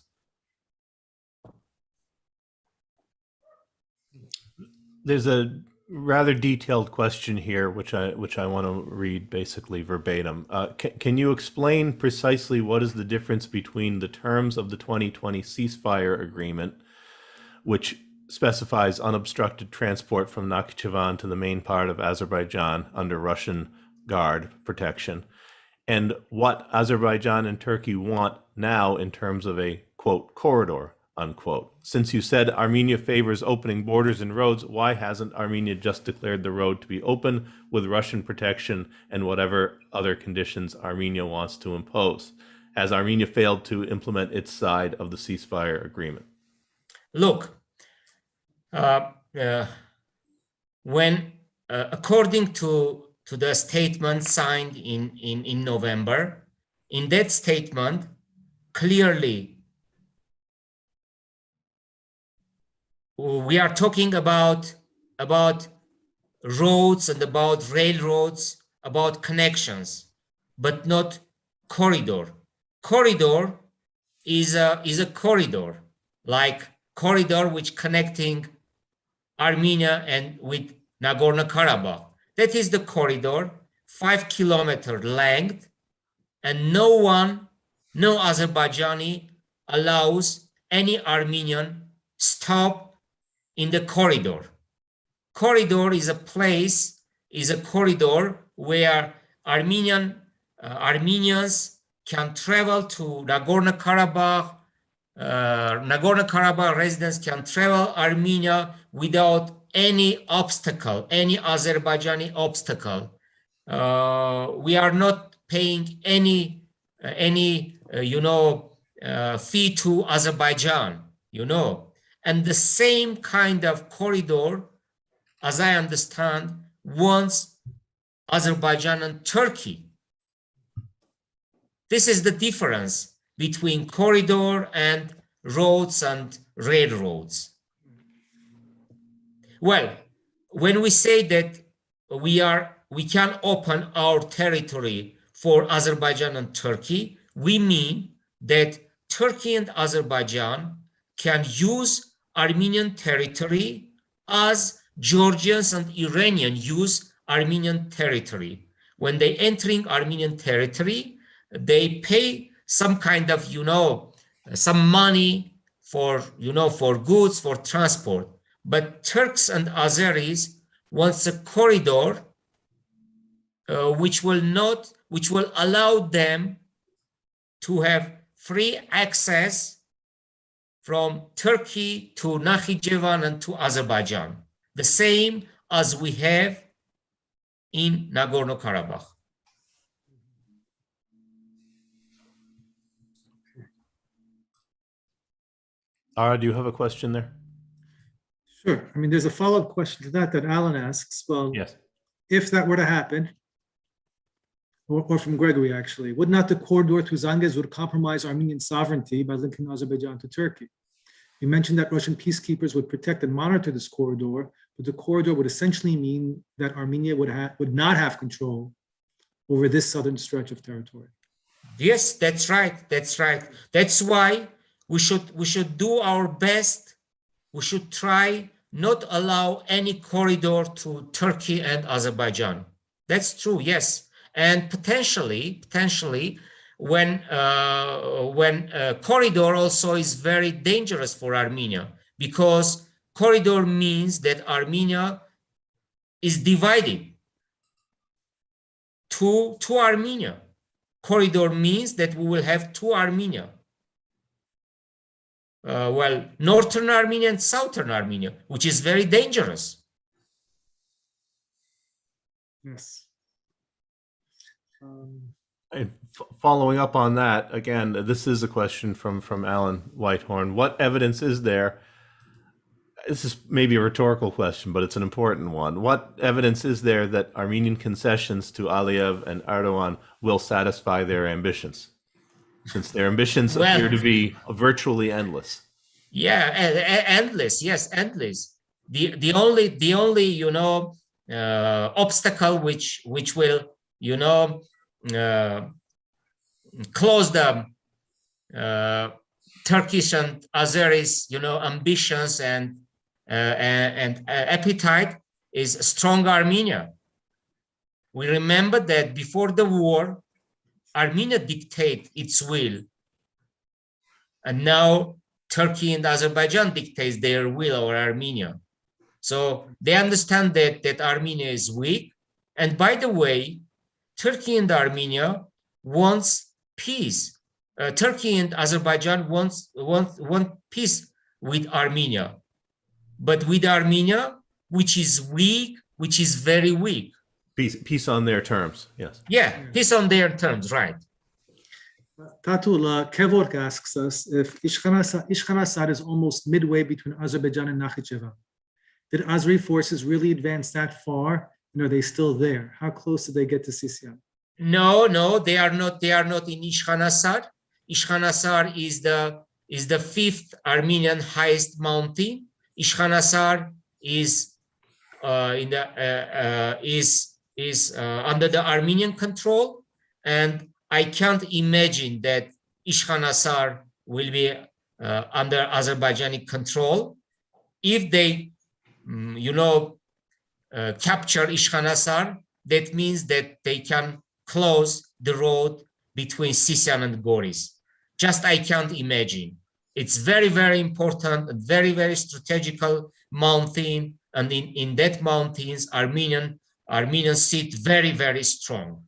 There's a rather detailed question here, which I want to read basically verbatim. Can you explain precisely what is the difference between the terms of the 2020 ceasefire agreement, which specifies unobstructed transport from Nakhchivan to the main part of Azerbaijan under Russian Guard protection, and what Azerbaijan and Turkey want now in terms of a, quote, corridor, unquote? Since you said Armenia favors opening borders and roads, why hasn't Armenia just declared the road to be open with Russian protection and whatever other conditions Armenia wants to impose? Has Armenia failed to implement its side of the ceasefire agreement? Look, when according to the statement signed in November, in that statement, clearly we are talking about roads and about railroads, about connections, but not corridor. Corridor is a corridor, like corridor which connecting Armenia and with Nagorno-Karabakh. That is the corridor, 5-kilometer length, and no Azerbaijani allows any Armenian stop in the corridor. Corridor is a place, is a corridor where Armenians can travel to Nagorno-Karabakh. Nagorno-Karabakh residents can travel Armenia without any obstacle, any Azerbaijani obstacle. We are not paying any fee to Azerbaijan, and the same kind of corridor, as I understand, wants Azerbaijan and Turkey. This is the difference between corridor and roads and railroads. Well, when we say that we can open our territory for Azerbaijan and Turkey, we mean that Turkey and Azerbaijan can use Armenian territory as Georgians and Iranians use Armenian territory. When they entering Armenian territory, they pay some kind of, some money for, for goods, for transport. But Turks and Azeris wants a corridor which will allow them to have free access from Turkey to Nakhchivan and to Azerbaijan, the same as we have in Nagorno-Karabakh. Ara, do you have a question there? Sure. I mean, there's a follow-up question to that Alan asks. Well, Yes. If that were to happen, or from Gregory actually, would not the corridor to Zangez would compromise Armenian sovereignty by linking Azerbaijan to Turkey? You mentioned that Russian peacekeepers would protect and monitor this corridor, but the corridor would essentially mean that Armenia would not have control over this southern stretch of territory. Yes, that's right. That's right. That's why we should do our best. We should try not allow any corridor to Turkey and Azerbaijan. That's true, yes. And potentially, corridor also is very dangerous for Armenia, because corridor means that Armenia is divided to Armenia. Corridor means that we will have two Armenia. Well, Northern Armenia and Southern Armenia, which is very dangerous. Yes. And following up on that, again, this is a question from Alan Whitehorn. What evidence is there? This is maybe a rhetorical question, but it's an important one. What evidence is there that Armenian concessions to Aliyev and Erdogan will satisfy their ambitions, since their ambitions appear to be virtually endless? Yeah, endless. Yes, endless. The only obstacle which will close the Turkish and Azeris ambitions and appetite is strong Armenia. We remember that before the war, Armenia dictated its will, and now Turkey and Azerbaijan dictates their will over Armenia. So they understand that Armenia is weak. And by the way, Turkey and Armenia wants peace. Turkey and Azerbaijan want peace with Armenia, but with Armenia, which is weak, which is very weak. Peace on their terms, yes. Yeah, peace on their terms, right. Tatul, Kevork asks us if Ishkhanasar is almost midway between Azerbaijan and Nakhichevan. Did Azeri forces really advance that far, and are they still there? How close did they get to Sisian? No, they are not. They are not in Ishkhanasar. Ishkhanasar is the fifth Armenian highest mountain. Ishkhanasar is under the Armenian control, and I can't imagine that Ishkhanasar will be under Azerbaijani control. If they, capture Ishkhanasar, that means that they can close the road between Sisian and Goris. Just I can't imagine. It's very, very important, and very, very strategical mountain, and in that mountains, Armenian sit very, very strong.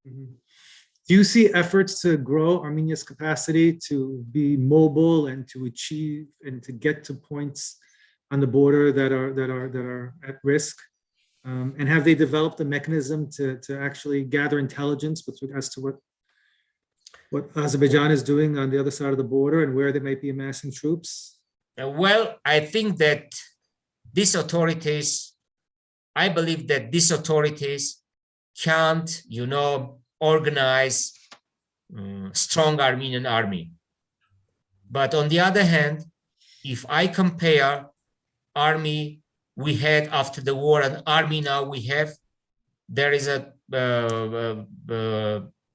Mm-hmm. Do you see efforts to grow Armenia's capacity to be mobile and to achieve and to get to points on the border that are at risk? And have they developed a mechanism to actually gather intelligence as to what Azerbaijan is doing on the other side of the border and where they might be amassing troops? Well, I think that I believe that these authorities can't, organize strong Armenian army. But on the other hand, if I compare army we had after the war and army now we have, there is a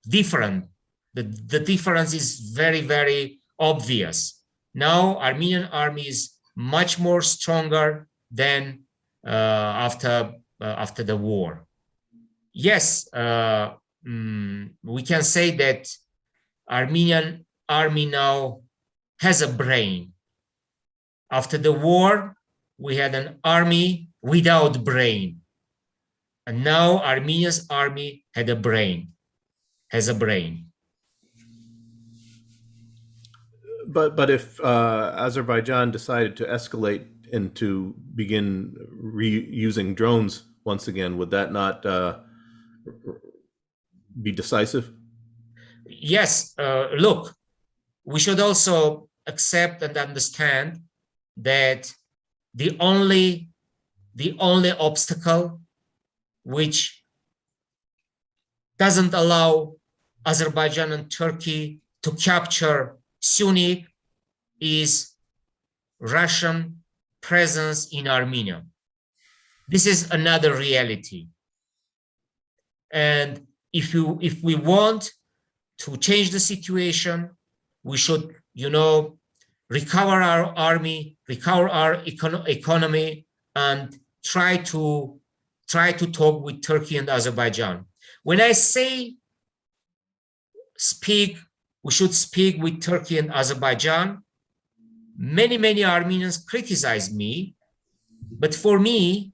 different. The difference is very, very obvious. Now Armenian army is much more stronger than after the war. Yes, we can say that Armenian army now has a brain. After the war, we had an army without brain. And now Armenia's army has a brain. But if Azerbaijan decided to escalate and to begin using drones once again, would that not be decisive? Yes. Look, we should also accept and understand that the only obstacle which doesn't allow Azerbaijan and Turkey to capture Syunik is Russian presence in Armenia. This is another reality. And if we want to change the situation, we should, recover our army, recover our economy, and try to talk with Turkey and Azerbaijan. When I say should speak with Turkey and Azerbaijan. Many Armenians criticize me, but for me,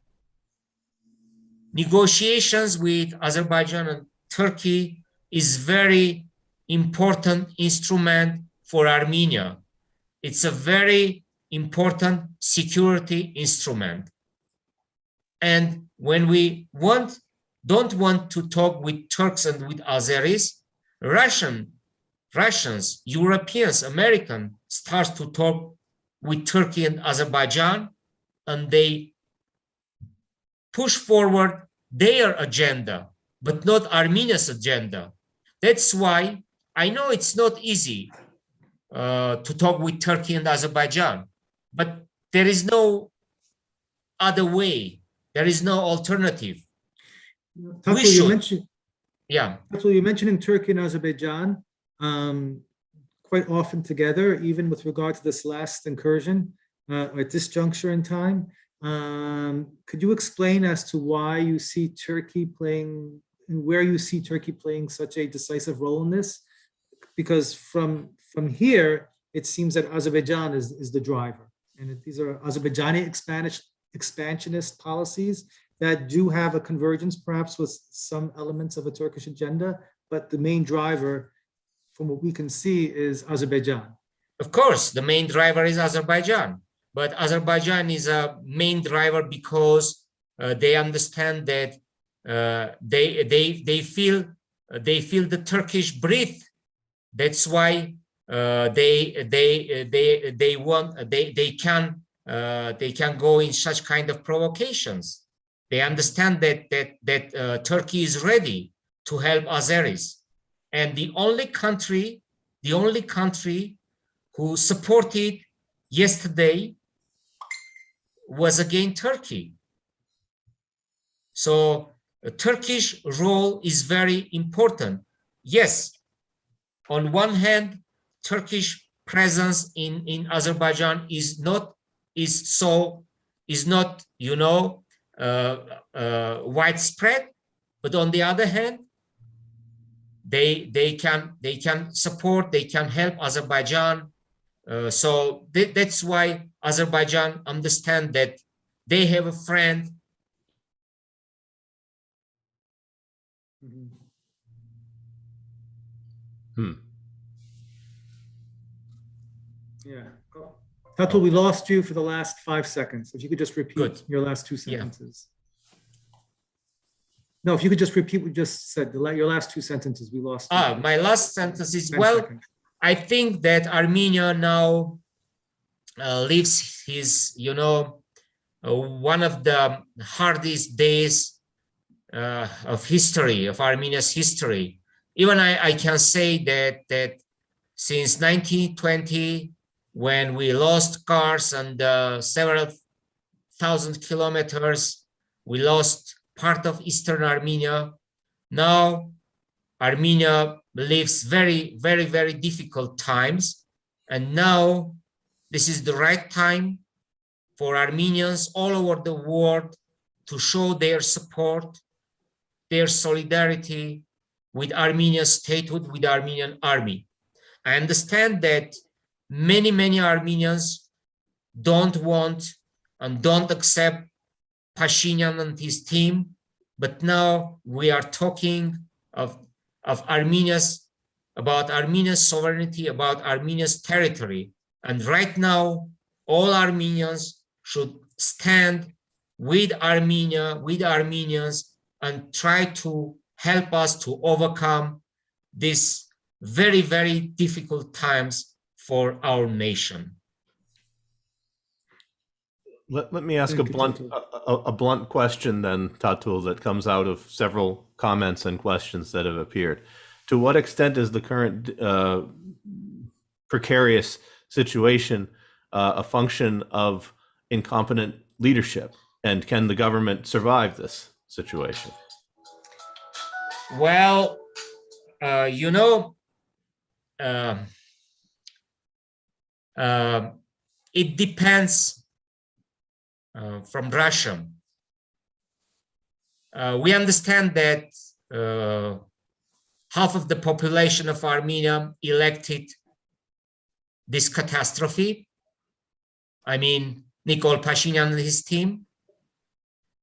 negotiations with Azerbaijan and Turkey is very important instrument for Armenia. It's a very important security instrument. And when we don't want to talk with Turks and with Azeris, Russians, Europeans, Americans start to talk with Turkey and Azerbaijan, and they push forward their agenda, but not Armenia's agenda. That's why I know it's not easy to talk with Turkey and Azerbaijan, but there is no other way. There is no alternative. Tatul, you mentioning Turkey and Azerbaijan quite often together, even with regard to this last incursion at this juncture in time. Could you explain as to why you see Turkey playing and where you see Turkey playing such a decisive role in this? Because from here, it seems that Azerbaijan is the driver, and these are Azerbaijani expansionist policies that do have a convergence, perhaps with some elements of a Turkish agenda, but the main driver, from what we can see, is Azerbaijan. Of course, the main driver is Azerbaijan, but Azerbaijan is a main driver because they understand that they feel the Turkish breath. That's why they can go in such kind of provocations. They understand that Turkey is ready to help Azeris, and the only country who supported yesterday was again Turkey. So a Turkish role is very important. Yes, on one hand, Turkish presence in Azerbaijan is not widespread, but on the other hand, they can support, they can help Azerbaijan. So that's why Azerbaijan understand that they have a friend. Yeah. Tatul, we lost you for the last 5 seconds. If you could just repeat your last 2 sentences. No, if you could just repeat what you just said, your last 2 sentences, we lost. My last sentence is, well, I think that Armenia now lives his, one of the hardest days of history, of Armenia's history. Even I can say that since 1920, when we lost Kars and several thousand kilometers, we lost part of Eastern Armenia. Now Armenia lives very difficult times, and now this is the right time for Armenians all over the world to show their support, their solidarity with Armenia's statehood, with the Armenian army. I understand that many Armenians don't want and don't accept Pashinyan and his team, but now we are talking of Armenia's, about Armenia's sovereignty, about Armenia's territory. And right now, all Armenians should stand with Armenia, with Armenians, and try to help us to overcome these very difficult times for our nation. Let me ask a blunt question then, Tatul, that comes out of several comments and questions that have appeared. To what extent is the current precarious situation a function of incompetent leadership, and can the government survive this situation? Well, it depends from Russia. We understand that half of the population of Armenia elected this catastrophe. I mean, Nikol Pashinyan and his team.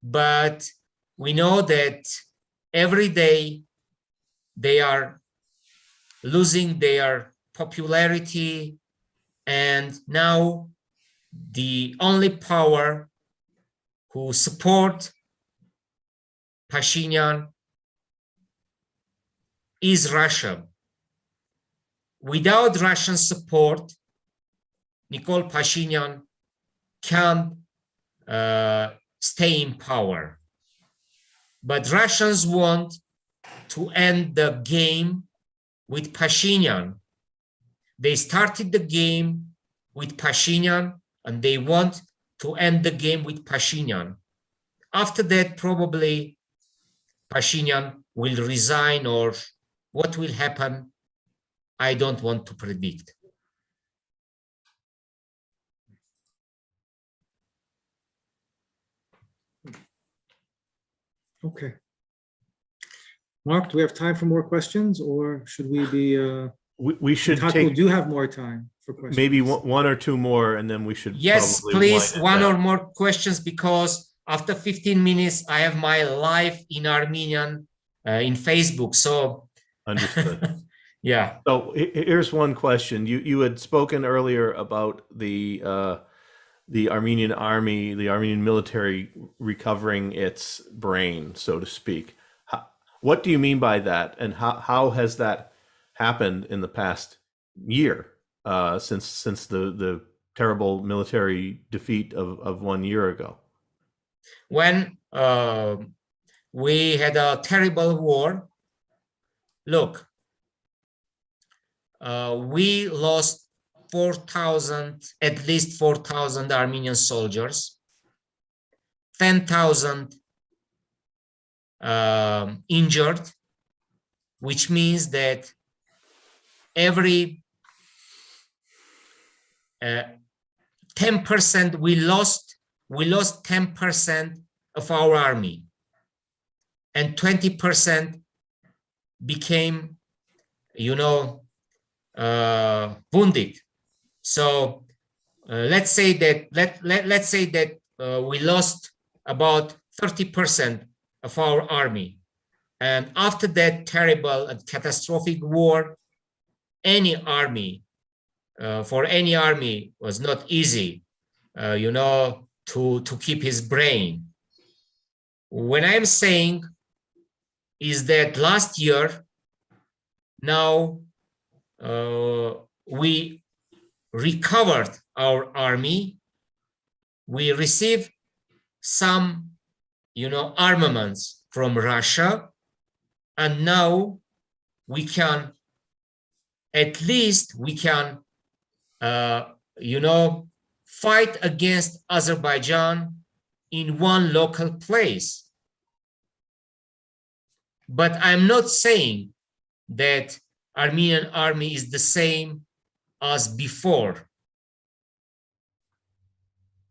But we know that every day they are losing their popularity, and now the only power who support Pashinyan is Russia. Without Russian support, Nikol Pashinyan can stay in power. But Russians want to end the game with Pashinyan. They started the game with Pashinyan, and they want to end the game with Pashinyan. After that, probably Pashinyan will resign, or what will happen, I don't want to predict. Okay. Marc, do we have time for more questions, or should we be? We should Tatul, take do have more time for questions. maybe one or two more, and then we should. Yes, probably please, wind it one down. or more questions, because after 15 minutes, I have my live in Armenian in Facebook. So, Understood. yeah. So here's one question. You had spoken earlier about the Armenian army, the Armenian military recovering its brain, so to speak. What do you mean by that, and how has that happened in the past year since the terrible military defeat of 1 year ago? When we had a terrible war, look, we lost 4,000, at least 4,000 Armenian soldiers, 10,000 injured, which means that every 10% we lost 10% of our army, and 20% became, wounded. So let's say that we lost about 30% of our army, and after that terrible and catastrophic war, any army, for any army was not easy, to keep his brain. When I'm saying is that last year, now we recovered our army, we received some, armaments from Russia, and now we can, at least we can, fight against Azerbaijan in one local place. But I'm not saying that Armenian army is the same as before.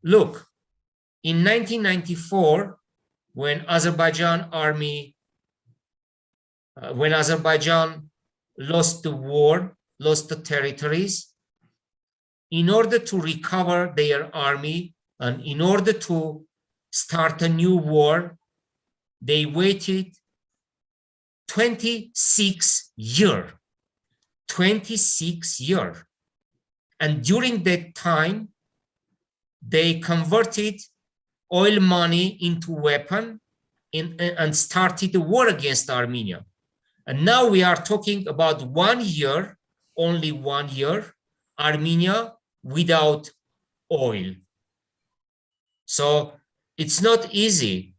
Look, in 1994, when Azerbaijan lost the war, lost the territories, in order to recover their army and in order to start a new war, they waited 26 years. 26 years. And during that time, they converted oil money into weapon and started a war against Armenia. And now we are talking about 1 year, only 1 year, Armenia without oil. So it's not easy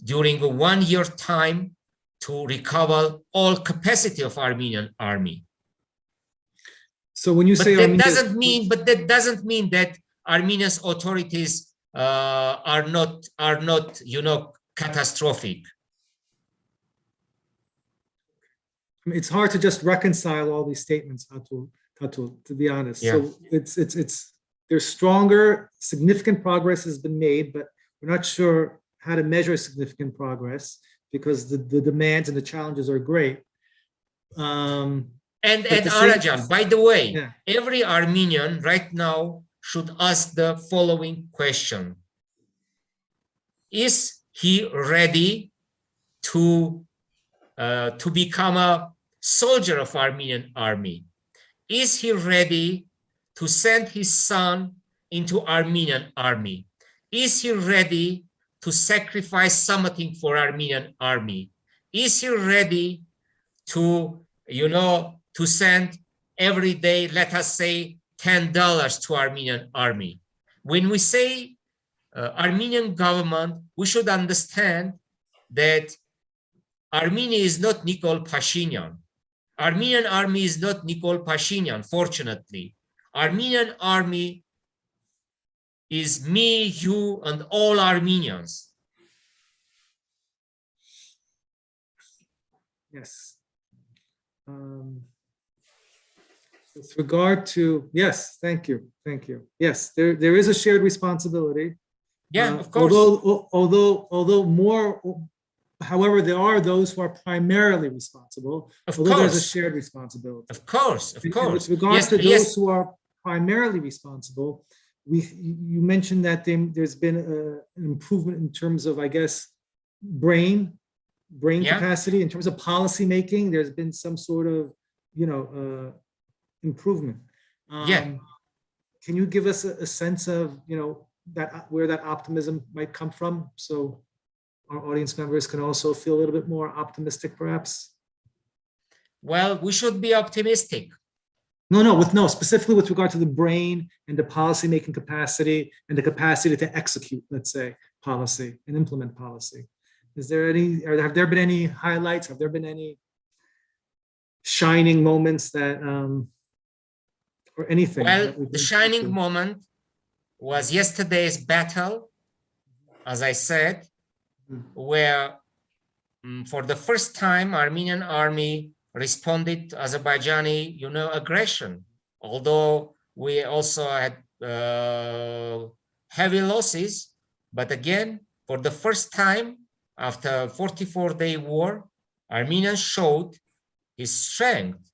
during a 1 year time to recover all capacity of Armenian army. So when you say that doesn't mean that Armenia's authorities are not catastrophic. It's hard to just reconcile all these statements, Tatul, to be honest. Yeah. So it's there's stronger, significant progress has been made, but we're not sure how to measure significant progress because the demands and the challenges are great. And But the Arajan, by the way, yeah. every Armenian right now should ask the following question. Is he ready to become a soldier of Armenian army? Is he ready to send his son into Armenian army? Is he ready to sacrifice something for Armenian army? Is he ready to, to send every day, let us say, $10 to Armenian army? When we say Armenian government, we should understand that Armenia is not Nikol Pashinyan. Armenian army is not Nikol Pashinyan, fortunately. Armenian army is me, you, and all Armenians. Yes. With regard to, yes, thank you. Yes, there is a shared responsibility. Yeah, of course. Although more, however, there are those who are primarily responsible. Of although course. There's a shared responsibility. Of course. And with regard to those who are primarily responsible, you mentioned that there's been an improvement in terms of, I guess, brain capacity, in terms of policy making. There's been some sort of, improvement. Can you give us a sense of, that where that optimism might come from, so our audience members can also feel a little bit more optimistic, perhaps? Well, we should be optimistic. No, specifically with regard to the brain and the policy-making capacity and the capacity to execute, let's say, policy and implement policy. Have there been any highlights? Have there been any shining moments that, or anything? Well, the shining moment was yesterday's battle, as I said, where for the first time, Armenian army responded to Azerbaijani, aggression. Although we also had heavy losses, but again, for the first time after 44-day war, Armenia showed his strength,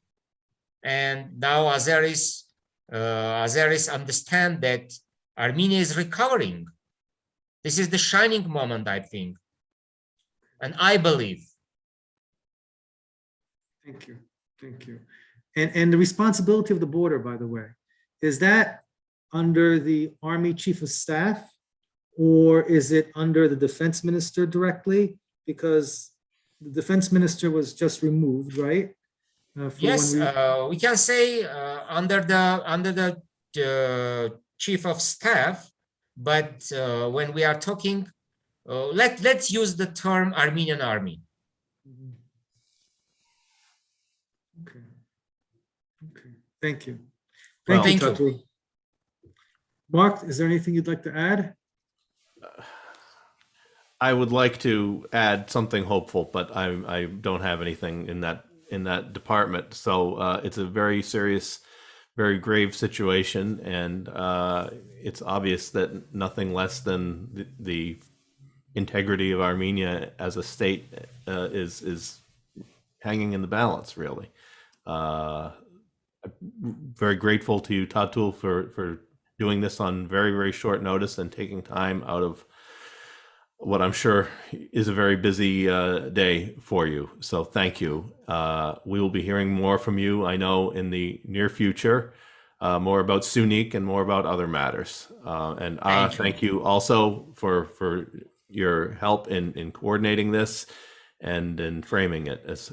and now Azeris understand that Armenia is recovering. This is the shining moment, I think, and I believe. Thank you. And the responsibility of the border, by the way, is that under the Army Chief of Staff, or is it under the Defense Minister directly? Because the Defense Minister was just removed, right? Yes, we can say under the Chief of Staff, but when we are talking, let's use the term Armenian Army. Okay. Thank you. Thank you. Tatul. Marc, is there anything you'd like to add? I would like to add something hopeful, but I don't have anything in that department. So it's a very serious, very grave situation, and it's obvious that nothing less than the integrity of Armenia as a state is hanging in the balance, really. I'm very grateful to you, Tatul, for doing this on very, very short notice and taking time out of what I'm sure is a very busy day for you. So thank you. We will be hearing more from you, I know, in the near future, more about Syunik and more about other matters. And Ara, thank you also for your help in coordinating this and in framing it. As,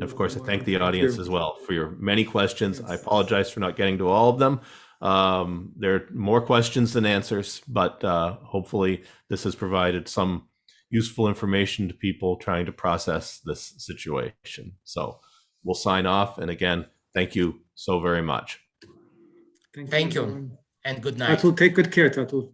of course, I thank the audience as well for your many questions. I apologize for not getting to all of them. There are more questions than answers, but hopefully this has provided some useful information to people trying to process this situation. So we'll sign off. And again, thank you so very much. Thank you. And good night. Tatul, take good care, Tatul.